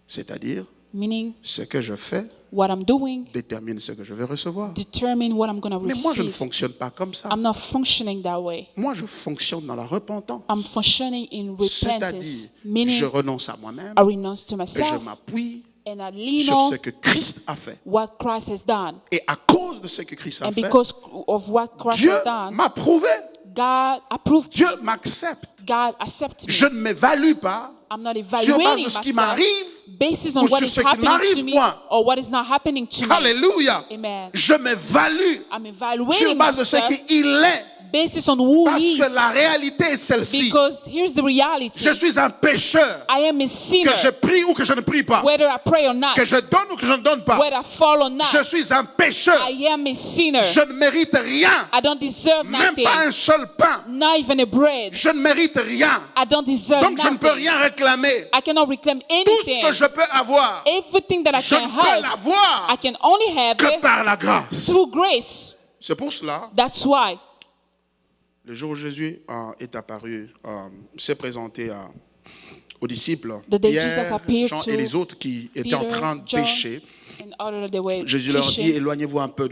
C'est-à-dire, Meaning ce que je fais what I'm doing détermine ce que je vais recevoir. determine what I'm going to Mais moi, je ne receive. fonctionne pas comme ça. I'm not functioning that way. Moi, je fonctionne dans la repentance. I'm functioning in C'est-à-dire, repentance. Meaning je renonce à moi-même I renounce to et je myself m'appuie and I lean sur ce on que Christ a fait. what Christ has done. Et à cause de ce que Christ a And fait, because of what Christ Dieu has done, m'a prouvé. God approved Dieu me. m'accepte. God accepts me. Je ne m'évalue pas I'm not sur base evaluating de ce qui myself m'arrive based ou on what sur is ce qui happening to m'arrive, me moi. or what is not happening to me. Alléluia. Amen. Je m'évalue I'm sur evaluating base de ce myself qu'il est. based on who Parce he que la is. réalité est celle-ci. Because here's the reality. Je suis un pécheur. I am a sinner, Que je prie ou que je ne prie pas. whether I pray or not, Que je donne ou que je ne donne pas. whether I fall or not. Je suis un pécheur. I am a sinner. Je ne mérite rien. I don't deserve Même nothing, pas un seul pain. not even a bread. Je ne mérite rien. I don't deserve Donc je ne peux nothing. rien réclamer. I cannot reclaim Tout ce que anything. je peux avoir, Everything that I je can ne peux have, l'avoir I can only have que it par la grâce. through grace. C'est pour cela, That's why le jour où Jésus est apparu, s'est présenté aux disciples, the day Pierre, Jesus appeared Jean to et les autres qui étaient en Peter, train de John, pécher, and others, they were Jésus leur dit, fishing. éloignez-vous un peu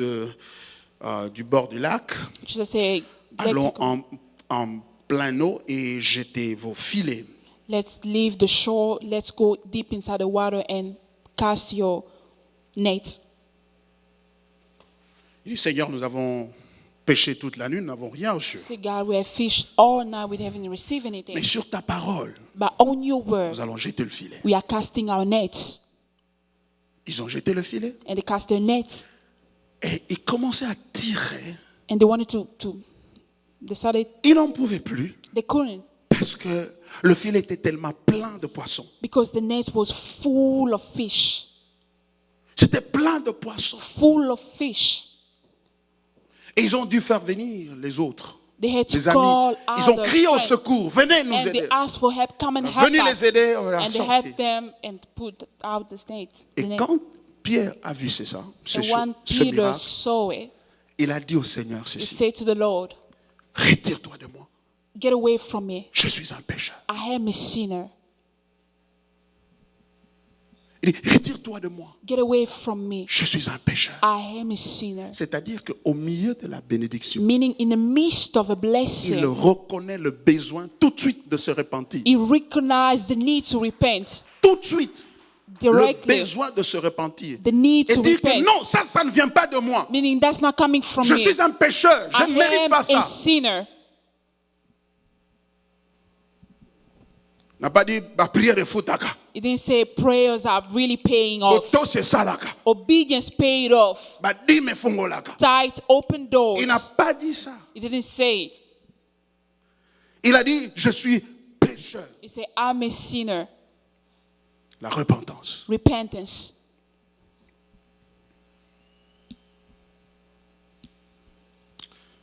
du bord du lac, Jesus said, allons en plein eau et jetez vos filets. let's leave the shore, let's go deep inside the water and cast your nets. Il dit, Seigneur, nous avons péché toute la nuit, nous n'avons rien reçu. Say, God, we have fished all night, we haven't received anything. Mais sur ta parole, But on your word, nous allons jeter le filet. we are casting our nets. Ils ont jeté le filet And they cast their nets. et ils commençaient à tirer. And they wanted they started, Ils n'en pouvaient plus they couldn't. parce que le filet était tellement plein de poissons. Because the net was full of fish. C'était plein de poissons. Full of fish. Et ils ont dû faire venir les autres, They had to les amis. call Ils ont other crié au friends. secours. Venez nous And they aider. asked for help. Come and help Venez us. les aider, on va And they sortir. helped them and put out the nets. Et quand Pierre a vu ça, And when ce Peter miracle, saw it, il a dit au Seigneur he ceci, said to the Lord, retire-toi de moi. get away from me. Je suis un pécheur. I am a sinner. Il dit, retire-toi de moi. Get away from me. Je suis un pécheur. I am a sinner. C'est-à-dire qu'au milieu de la bénédiction, Meaning in the midst of a il blessing, reconnaît le besoin tout de suite de se repentir. he recognized the need to repent Tout de suite, le directly. besoin de se repentir. The need Et to dire que repent. non, ça ne vient pas de moi. Meaning that's not coming from Je me. suis un pécheur, je ne mérite I am pas a ça. sinner. N'a pas dit bah prière de foutaka. It didn't say prayers are really paying off. Auto c'est salaka. Obedience paid off. Bah di me fungolaka. Tight, open doors. Il n'a pas dit ça. He didn't say it. Il a dit je suis pécheur. He said, I'm a sinner. La repentance. Repentance.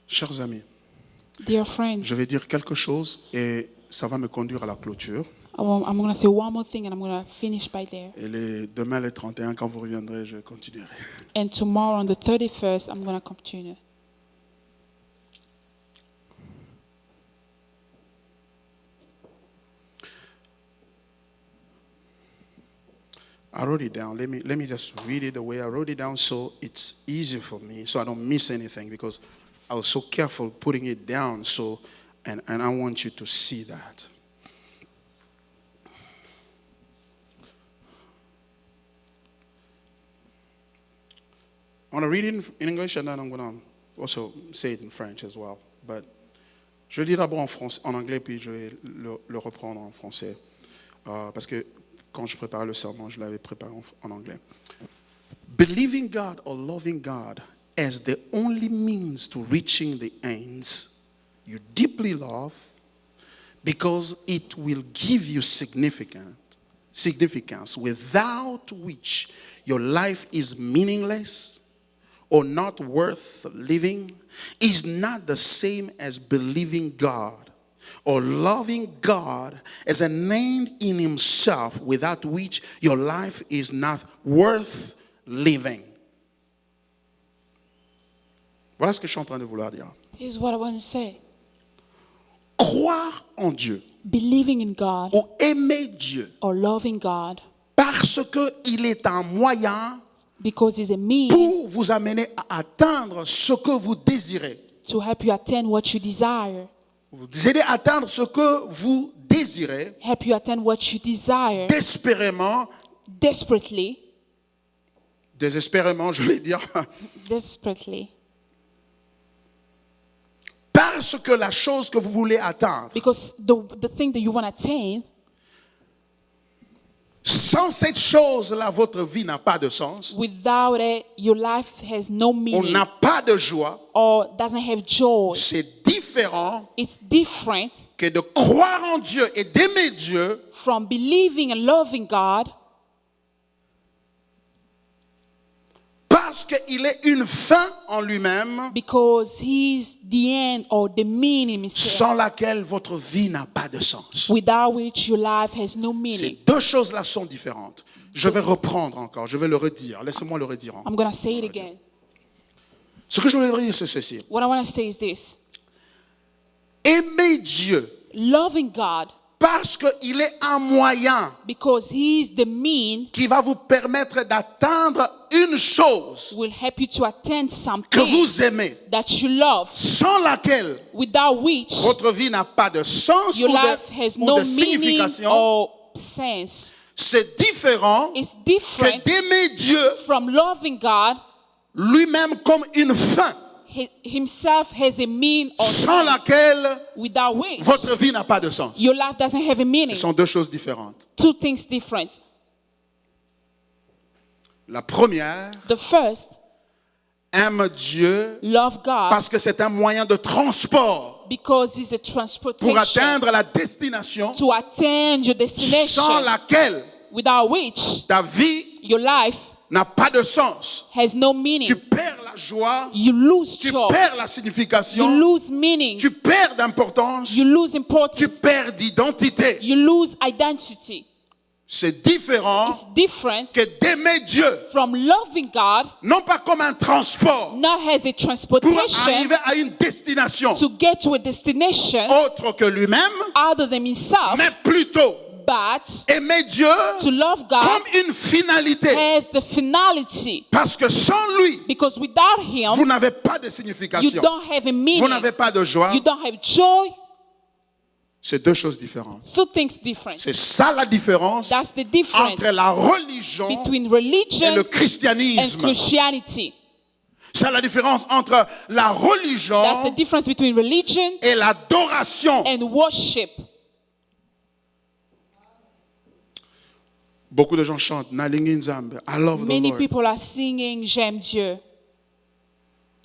Chers amis, Dear friends, je vais dire quelque chose et ça va me conduire à la clôture. I'm going to say one more thing and I'm going to finish by there. Et demain, le 31, quand vous reviendrez, je continuerai. And tomorrow on the 31st, I'm going to continue. I wrote it down. Let me just read it the way I wrote it down so it's easy for me, so I don't miss anything, because I was so careful putting it down. And I want you to see that. I'm going to read it in English and then I'm going to also say it in French as well. But je vais le dire d'abord en anglais, puis je vais le reprendre en français. Parce que quand je préparais le sermon, je l'avais préparé en anglais. Believing God or loving God as the only means to reaching the ends you deeply love, because it will give you significance, without which your life is meaningless or not worth living, is not the same as believing God or loving God as an end in himself, without which your life is not worth living. Voilà ce que je suis en train de vouloir dire. Here's what I want to say. Croire en Dieu Believing in God ou aimer Dieu or loving God parce qu'il est un moyen because it's a means pour vous amener à atteindre ce que vous désirez. to help you attain what you desire. Vous aider à atteindre ce que vous désirez Help you attain what you desire désespérément, désespérément, je vais dire, desperately. parce que la chose que vous voulez atteindre, Because the thing that you want to attain, sans cette chose-là, votre vie n'a pas de sens. without it, your life has no On meaning n'a pas de joie. or doesn't have joy. C'est différent It's different que de croire en Dieu et d'aimer Dieu from believing and loving God parce qu'il est une fin en lui-même because He's the end or the meaning himself, sans laquelle votre vie n'a pas de sens. without which your life has no meaning. Ces deux choses-là sont différentes. Je vais reprendre encore, je vais le redire. Laissez-moi le redire encore. I'm going to say it again. Ce que je voulais dire, c'est ceci. What I want to say is this. Aimer Dieu Loving God parce qu'il est un moyen because He's the mean qui va vous permettre d'atteindre une chose will help you to attain que something vous aimez, that you love, sans laquelle without which votre vie n'a pas de sens your ou life has de no meaning signification. or sense. C'est différent It's que different d'aimer Dieu from loving God lui-même comme une fin, himself has a mean or sans end, laquelle without which votre vie n'a pas de sens. your life doesn't have a meaning. Ce sont deux choses différentes. Two things different. La première, The first, aime Dieu love God parce que c'est un moyen de transport because it's a pour transportation atteindre la destination to attain your sans destination, laquelle without which ta vie your life n'a pas de sens. has no meaning. Tu perds la joie, You lose tu joy. perds la You signification, lose meaning. tu perds d'importance, You lose tu importance. perds d'identité. You lose identity. C'est différent It's different que d'aimer Dieu, from loving God, non pas comme un transport not as a pour transportation arriver à une destination to get to a destination autre que lui-même, other than himself, mais plutôt but aimer Dieu to love God comme une finalité. has the finality. Parce que sans lui, Because without Him, vous n'avez pas de you signification. don't have a Vous meaning. n'avez pas de joie. You don't have joy. C'est deux choses différentes. Two things different. C'est ça la différence That's the difference entre la religion between et religion le and christianisme. Christianity. C'est la différence entre la religion That's the difference between religion et l'adoration. and worship. Beaucoup de gens chantent Nalingi Nzambe. I love the Many Lord. people are singing J'aime Dieu.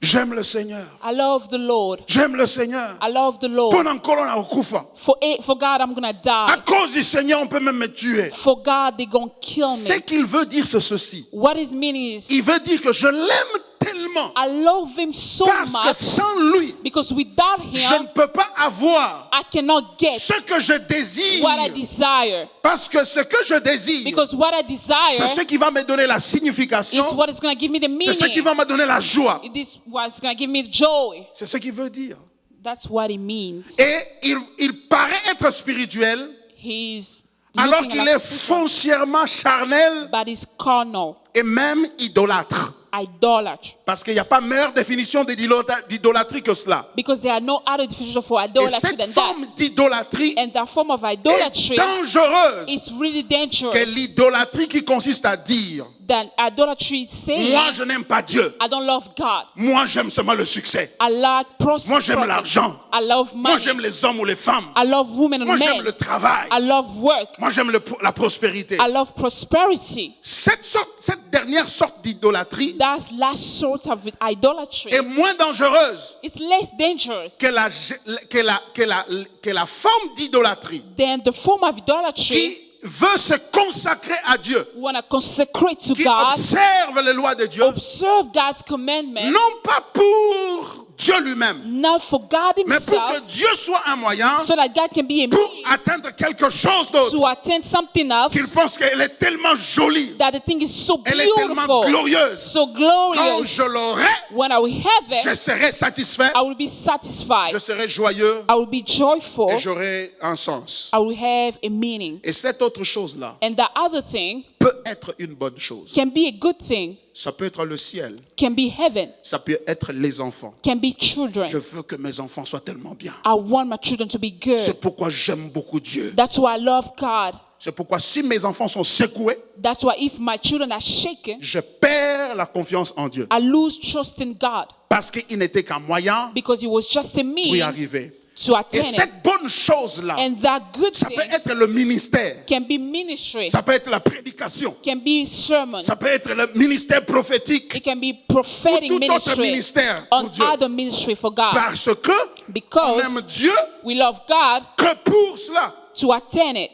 J'aime le Seigneur. I love the Lord. J'aime le Seigneur. I love the Lord. Pendant que l'on a okufa. For God, I'm going to À die. cause du Seigneur, on peut même me tuer. For God, they're going to kill Ce me. qu'il veut dire, c'est ceci. What his meaning is, Il veut dire que je l'aime tellement I love him so parce que much sans lui, because without je ne him, peux pas avoir I cannot get ce que je désire. what I desire. Parce que ce que je désire, Because what I desire c'est ce qui va me donner la signification. is what is going to give me the C'est ce qui meaning. va me donner la joie. It is what's going to give me the joy. C'est ce qu'il veut dire. That's what it means. Et il paraît être spirituel He's alors looking qu'il like est foncièrement charnel but he's carnal, et même idolâtre. idolater. Parce qu'il n'y a pas meilleure définition d'idolâtrie que cela. Because there are no other definition for Et idolatry cette than that. forme d'idolâtrie And that form of est idolatry, dangereuse. it's really dangerous. Que l'idolâtrie qui consiste à dire Than idolatry saying, moi je n'aime pas Dieu, I don't love God. moi j'aime seulement le succès, I like prosperity. moi j'aime l'argent, I love moi money. j'aime les hommes ou les femmes, I love women and moi j'aime men. le travail, I love work. moi j'aime la prospérité. I love prosperity. Cette dernière sorte d'idolâtrie That's last sort of idolatry. est moins dangereuse It's less dangerous que la forme d'idolâtrie than the form of idolatry. qui veut se consacrer à Dieu, We want to consecrate to qui God, observe les lois de Dieu, observe God's commandments, non pas pour Dieu lui-même, not for God mais pour que himself, Dieu soit un moyen so that God can be a pour means atteindre quelque chose d'autre. to attain something else, Qu'il pense qu'elle est tellement jolie, that the thing is so elle est tellement beautiful, glorieuse. so Quand glorious. je l'aurai, When I will have je it, serai satisfait, I will be satisfied. je serai joyeux I will be joyful. et j'aurai un sens. I will have a meaning. Et cette autre chose-là And the other thing peut être une bonne chose. can be a good thing, Ça peut être le ciel, can be heaven, ça peut être les enfants. can be Je children. veux que mes enfants soient tellement bien. I want my children to be good. C'est pourquoi j'aime beaucoup Dieu. That's why I love God. C'est pourquoi si mes enfants sont secoués, That's why if my children are shaken, je perds la confiance en Dieu. I lose trust in God Parce qu'il n'était qu'un moyen because it was just a pour y means arriver. to Et attain it. cette bonne chose-là, And that good ça peut thing être le ministère, can be ministry, ça peut être la prédication, can be sermon, ça peut être le ministère prophétique, it can be prophetic ou tout autre ministry, ministère pour on Dieu. other ministry for God. Parce que on Because aime Dieu we love God que pour cela. to attain it.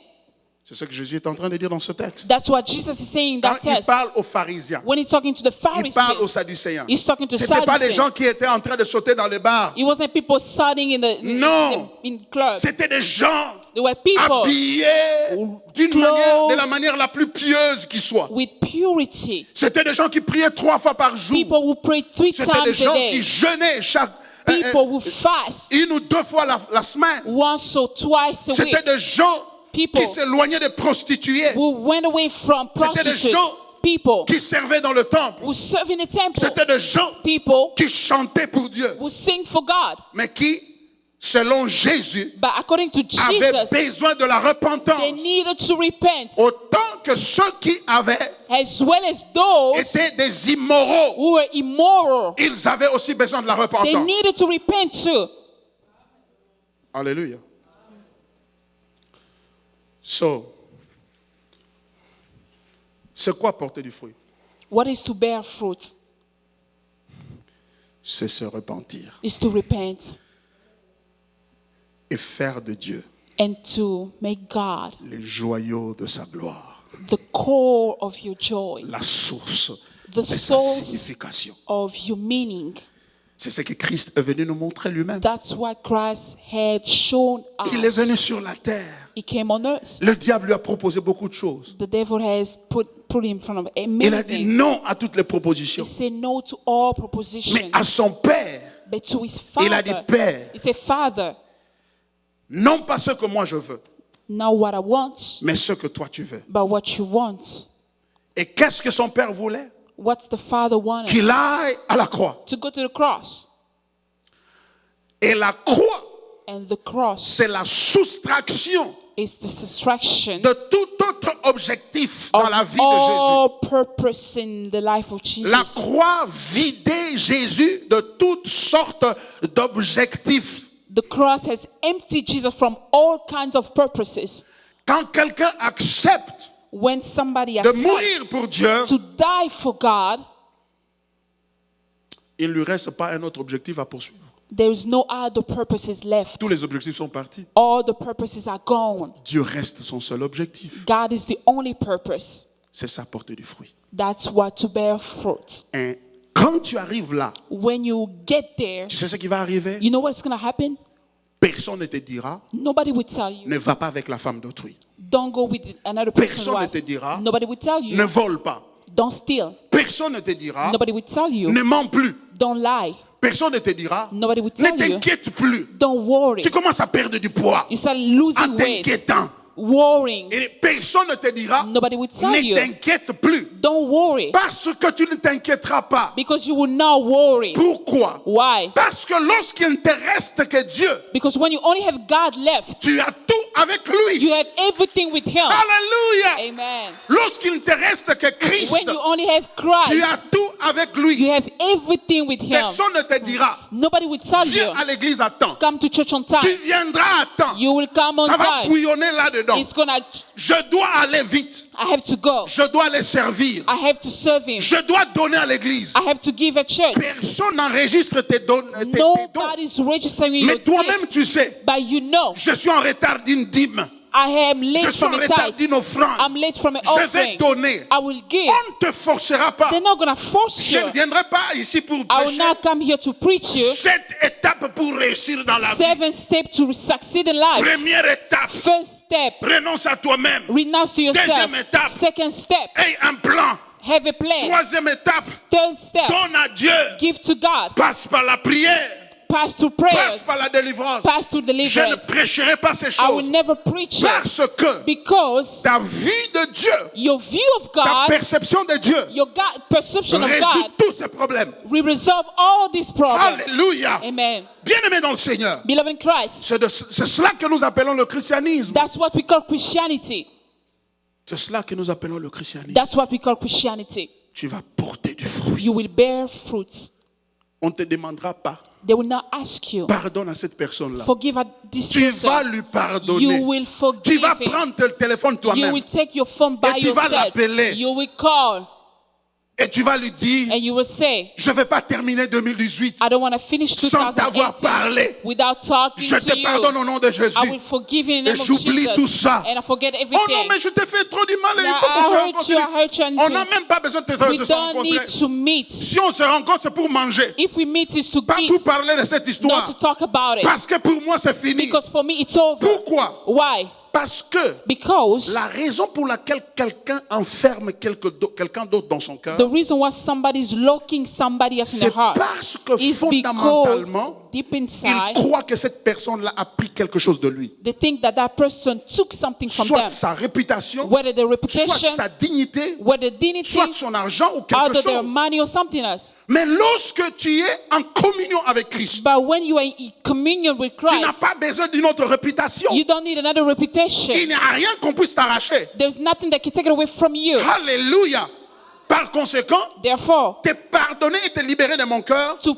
C'est ce que Jésus est en train de dire dans ce texte. That's what Jesus is saying in Quand that il text. parle aux pharisiens, When he's talking to the il parle aux Pharisees, sadducéens. he's talking to Ce n'étaient pas des Sadducees. gens qui étaient en train de sauter dans les bars. It wasn't people sitting Non. in clubs. C'était des gens They were people habillés de la manière la plus pieuse qui soit. with purity. C'était des gens qui priaient 3 fois par jour. People who pray 3 C'était des times a gens qui day. jeûnaient People who fast 1 ou 2 fois la semaine. once or twice a week. C'était des gens People qui s'éloignaient des prostituées, who went away from C'était des prostitutes. gens People qui servaient dans le temple. who serve in the temple. C'était des gens People qui chantaient pour Dieu, who sing for God. mais qui, selon Jésus, But according to avaient Jesus, besoin de la repentance. they needed to repent. Autant que ceux qui avaient As well as those été des immoraux, who were immoral. ils avaient aussi besoin de la They repentance. needed to repent too. Alléluia. So, c'est quoi porter du fruit? What is to bear fruit? C'est se repentir Is to repent et faire de Dieu and to make God les joyaux de sa gloire, the core of your joy, la source the de sa source signification. of your meaning. C'est ce que Christ est venu nous montrer lui-même. That's what Christ had shown Il est venu us. sur la terre. He came on earth. Le diable lui a proposé beaucoup de choses. The devil has put him in front of Il many a dit things. non à toutes les He propositions. said no to all Mais propositions. à son père, But to his il a dit, father, Père, he said, Father, non pas ce que moi je veux, not what I want, mais ce que toi tu veux. but what you want. Et qu'est-ce que son père voulait? What's the father wanted? Qu'il aille à la croix. To go to the cross. Et la croix, And the cross c'est la soustraction is the distraction de tout autre objectif dans of la vie de Jésus. all purpose in the life of Jesus. La croix vidait Jésus de toutes sortes d'objectifs. The cross has emptied Jesus from all kinds of purposes. Quand quelqu'un accepte when somebody de accepts mourir pour Dieu, to die for God, il ne lui reste pas un autre objectif à poursuivre. there is no other purposes left. Tous les objectifs sont partis. All the purposes are gone. Dieu reste son seul objectif. God is the only purpose. C'est ça, porter du fruit. That's what to bear fruit. Et quand tu arrives là, When you get there, tu sais ce qui va arriver? you know what's going to happen? Personne ne te dira, Nobody will tell you, ne va pas avec la femme d'autrui. don't go with another person's Personne ne wife. te dira, Nobody will tell you, ne vole pas. don't steal. Personne ne te dira, Nobody will tell you, ne mens plus. don't lie. Personne ne te dira, Nobody will ne tell you, t'inquiète plus. don't worry. Tu commences à perdre du poids You start en losing weight, t'inquiétant. worrying. Et personne ne te dira, Nobody will tell ne you, t'inquiète plus. don't worry, Parce que tu ne t'inquiéteras pas. because you will not worry. Pourquoi? Why? Parce que lorsqu'il ne te reste que Dieu, Because when you only have God left, tu as tout avec lui. you have everything with Him. Alléluia. Amen. Lorsqu'il ne te reste que Christ, When you only have tu as Christ, tout avec lui. you have everything with Him. Personne ne te dira, Nobody will tell you, viens à l'église à temps. come to church on Tu time. viendras à temps. You will come on Ça va time. bouillonner là-dedans. It's gonna, Je dois aller vite. I have to go. Je dois les servir. I have to serve Him. Je dois donner à l'église. I have to give at church. Personne n'enregistre tes dons. tes dons. Nobody's registering your Mais toi-même, gift. tu sais, But you know, je suis en retard d'une dîme. I am Je late suis en from a retard tithe. d'une offrande. I'm late from an Je vais offering. donner. I will give. On ne te forcera pas. They're not gonna force Je you. ne viendrai pas ici pour I will prêcher not come here to preach you. 7 étapes pour réussir dans la vie. 7 steps to succeed in life. Première étape, First step, renonce à toi-même. renounce to yourself. Deuxième étape. Second step, Aie un plan. have a plan. Troisième étape, Third step, donne à Dieu. give to God. Passe par la prière. Pass to Passe prayers. par la délivrance. Pass to Je ne deliverance. prêcherai pas ces I will choses. never preach it Parce que because ta vue de Dieu, your view of ta God, perception de Dieu, your God perception of résout God tous ces problèmes. will resolve all these problems. Alléluia. Amen. Bien-aimés dans le Seigneur, Beloved in Christ, c'est cela que nous appelons le christianisme. that's what we call Christianity. C'est cela que nous appelons le christianisme. That's what we call Christianity. Tu vas porter du fruit. You will bear fruits. On ne te demandera pas, They will not ask you, pardonne à cette personne-là. forgive this Tu vas person. lui You pardonner. will Tu forgive vas him. prendre le téléphone You toi-même will take your phone by Et tu vas yourself. l'appeler. You will call et tu vas lui dire, and you will say, je ne vais pas terminer 2018 I don't want to finish sans t'avoir 2018 parlé. without talking Je to te pardonne you. au nom de Jésus. I will forgive you in the Et name of j'oublie Jesus. tout ça. And I forget Oh non, everything. mais je t'ai fait trop du mal et il Yeah, faut qu'on se I rencontre. hurt you, and On n'a même pas besoin de we se don't rencontrer. need to meet. Si on se rencontre, c'est pour manger. If we meet, it's to Pas eat, pour parler de cette not histoire. to talk about it. Parce que pour moi, c'est fini. Because for me, it's over. Pourquoi? Why? Parce que Because la raison pour laquelle quelqu'un enferme quelqu'un d'autre dans son cœur, the reason why somebody is locking somebody else in c'est their heart parce que is because fondamentalement, deep il inside, croit que cette personne-là a pris quelque chose de lui. they think that that person took something from Soit them. sa réputation, Whether their soit reputation, sa dignité, whether dignity, soit son argent ou quelque either their chose. money or something else. Mais lorsque tu es en communion avec Christ, But when you are in communion with tu n'as Christ, pas besoin d'une autre réputation. you don't need another reputation. Il n'y a rien qu'on puisse t'arracher. There's nothing that can take it away from you. Alléluia. Par conséquent, Therefore, t'es pardonné et t'es libéré de mon cœur. to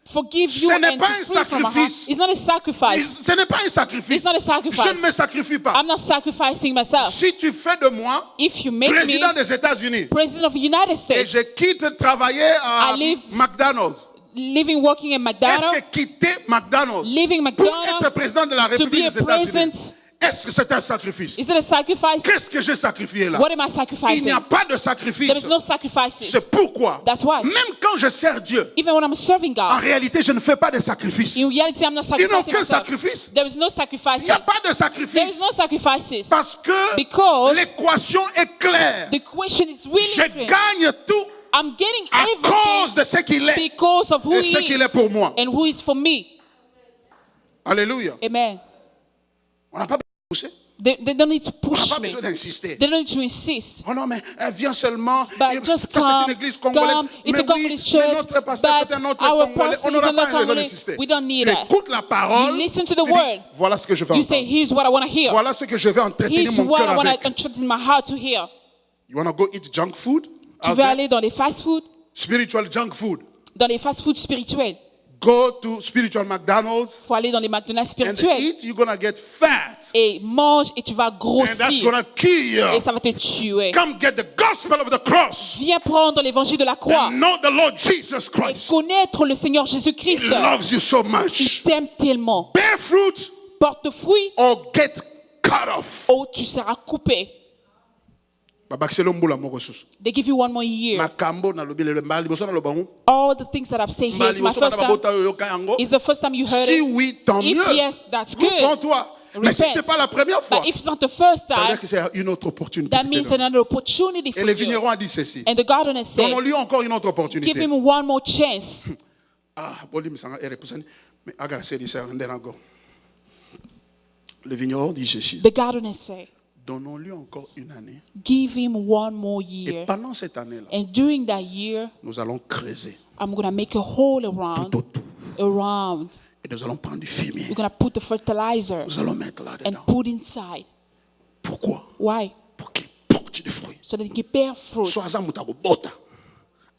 forgive you Ce n'est and pas to un free from my heart, sacrifice. it's not a sacrifice. Ce n'est pas un sacrifice. It's not a sacrifice. Je ne me sacrifie pas. I'm not sacrificing myself. Si tu fais de moi If you make me président des États-Unis president of the United et States, je quitte travailler à I live- McDonald's, living, working in est-ce McDonald's, que quitter McDonald's leaving pour être McDonald's, président de la to be République a des États-Unis, president, est-ce que c'est un sacrifice? is it a sacrifice? Qu'est-ce que j'ai sacrifié là? What am I Il sacrificing? n'y a pas de sacrifice. There is no sacrifices. C'est pourquoi, That's why. même quand je sers Dieu, Even when I'm serving en God, réalité, je ne fais pas de sacrifice. in reality, I'm not Il n'y a sacrificing aucun myself. sacrifice. There is no Il sacrifices. n'y a pas de There is sacrifice. no sacrifices. Parce que Because l'équation est claire. the question is really Je clear. gagne tout I'm getting à cause everything de ce qu'il est because of who et He ce qu'il est pour moi. is and who is for me. Alléluia. Amen. On n'a pas besoin de pousser. They don't need to On n'a push pas me. besoin d'insister. They don't need to insist. Oh non, mais viens seulement. But just Ça, c'est come, une église congolaise. come. It's Mais a oui, Congolese mais church, notre pasteur, but c'est un autre our Congolais. pastor On is n'aura another pas besoin Congolese. d'insister. We don't need Tu that. écoutes la parole. You listen to the tu dis, word. voilà ce que je vais You say, entendre. here's what I want to hear. Voilà ce que je vais entretenir Here's mon what cœur I want avec. to entrust my heart to hear. You want to go eat junk food? Tu out veux there? aller dans les fast-food, Spiritual junk food. dans les fast-food spirituels, go to spiritual McDonald's faut aller dans les McDonald's and spirituels eat, you're going to get fat. et mange et tu vas And that's grossir going to kill you. et ça va te tuer. Come get the gospel of the cross. Viens prendre l'évangile de la croix And know the Lord Jesus et Christ. connaître le Seigneur Jésus-Christ. He loves you so Il much. t'aime tellement. Bear fruit Porte fruit or get cut off. ou tu seras coupé. They give you one more year. Makambo na lobi lelo mbali boso na lobango. All the things that I've said here is my Mbali boso first na time. babota yo yoka yango. It's the first time you heard Si it. oui, tant If mieux. yes, that's Good good. pour toi. Mais si Repent. c'est pas la première fois, But if it's not the first ça veut dire time, que c'est une autre opportunité. that qui means te donne. another opportunity Et for les you. vignerons a dit ceci. And the gardener said, Donnons-lui encore une autre give opportunité. him one more chance. Ah, boli misanga ere pusani. Mais agara sedi sa ndenago. Le vigneron dit ceci. The gardener said, Donnons-lui encore une année. give him one more Et year. pendant cette année-là, And during that year, nous allons creuser I'm going to make a hole around, tout autour. around. Et nous allons prendre du fumier. We're going to put the fertilizer Nous allons mettre and là-dedans. put inside. Pourquoi? Why? Pour qu'il porte du fruit. So that it can bear fruit. So aza muta bota.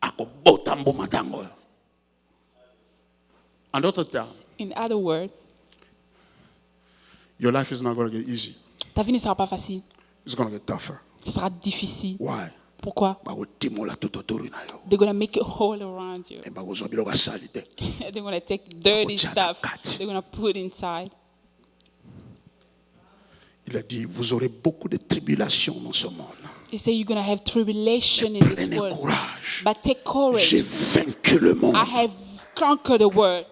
Akobota mboma tango. En d'autres termes, In other words, your life is not going to get easy. ta vie ne sera pas facile. It's going to get tougher. Ce sera difficile. Why? Pourquoi? Bakotimola tout autour na yo. They're going to make a hole around you. Et bakozwa biloko sali te. They're going to take dirty Bakotya stuff. na kati. They're going to put inside. Il a dit, vous aurez beaucoup de tribulations dans ce monde. He said you're going to have tribulation in this Prenez world. courage. But take courage. J'ai vaincu le monde. I have conquered the world.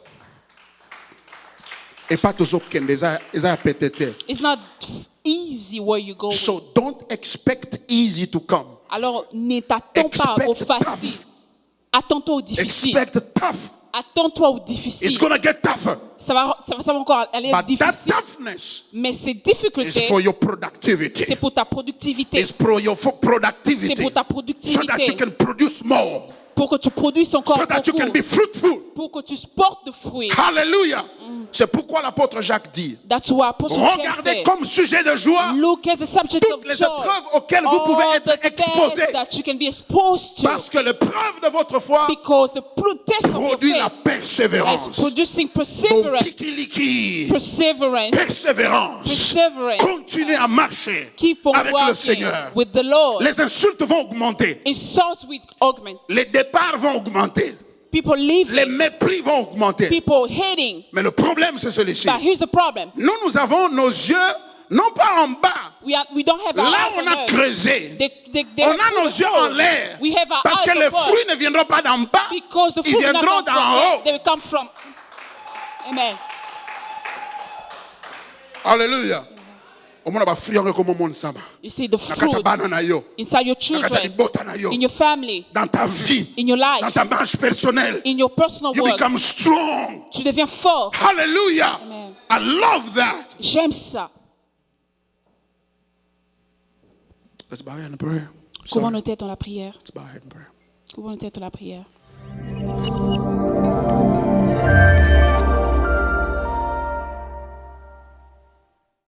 Et pas tous eza pétété. It's not easy where you go. So don't expect easy to come. Alors, ne t'attends pas au Expect facile. tough. Attends-toi au difficile. Expect tough. Attends-toi au It's difficile. going to get tougher. Ça va encore aller But that difficile. toughness Mais ces is difficultés, for your productivity. c'est pour ta productivité. It's for your productivity. C'est pour ta So that productivité. you can produce more. Pour que tu produises encore So that you can beaucoup. be fruitful. Pour que tu portes de fruits. Hallelujah. C'est pourquoi l'apôtre Jacques dit, That's why Apostle James regardez said, comme sujet de joie look as a subject toutes of les joy. épreuves auxquelles vous pouvez All être the exposés. tests that you can be exposed to. Parce que l'épreuve de votre foi Because the test of your produit la faith persévérance. is producing Donc, perseverance. pikiliki, Perseverance. persévérance. Perseverance. Continuez à marcher Keep on avec le walking Seigneur. with the Lord. Les insultes vont augmenter. Insults will augment. Les départs vont augmenter. People leaving. Les mépris vont augmenter. People hating. Mais le problème, c'est celui-ci. But here's the problem. Nous avons nos yeux, non pas en bas. We don't have our Là, eyes on on a earth. creusé. They On have a put nos the yeux en hole. l'air. We have our Parce que eyes les above. fruits ne viendront pas d'en bas. Because the Ils fruit will not viendront come from d'en there. haut. They will come from. Amen. Alléluia. Omona ba fruit yango comme monde sama. You see the Na kati ya fruit bana na yo. inside your Na kati ya children, libota na yo. in your family, Dans ta vie. in your Dans life, ta marche personnelle. in your personal You work. become strong. Tu deviens fort. Hallelujah. Amen. I love that. J'aime ça. Let's bow our head in prayer. Comment Sorry. nos têtes dans la prière. Let's bow our head in prayer. Comment nos têtes dans la prière.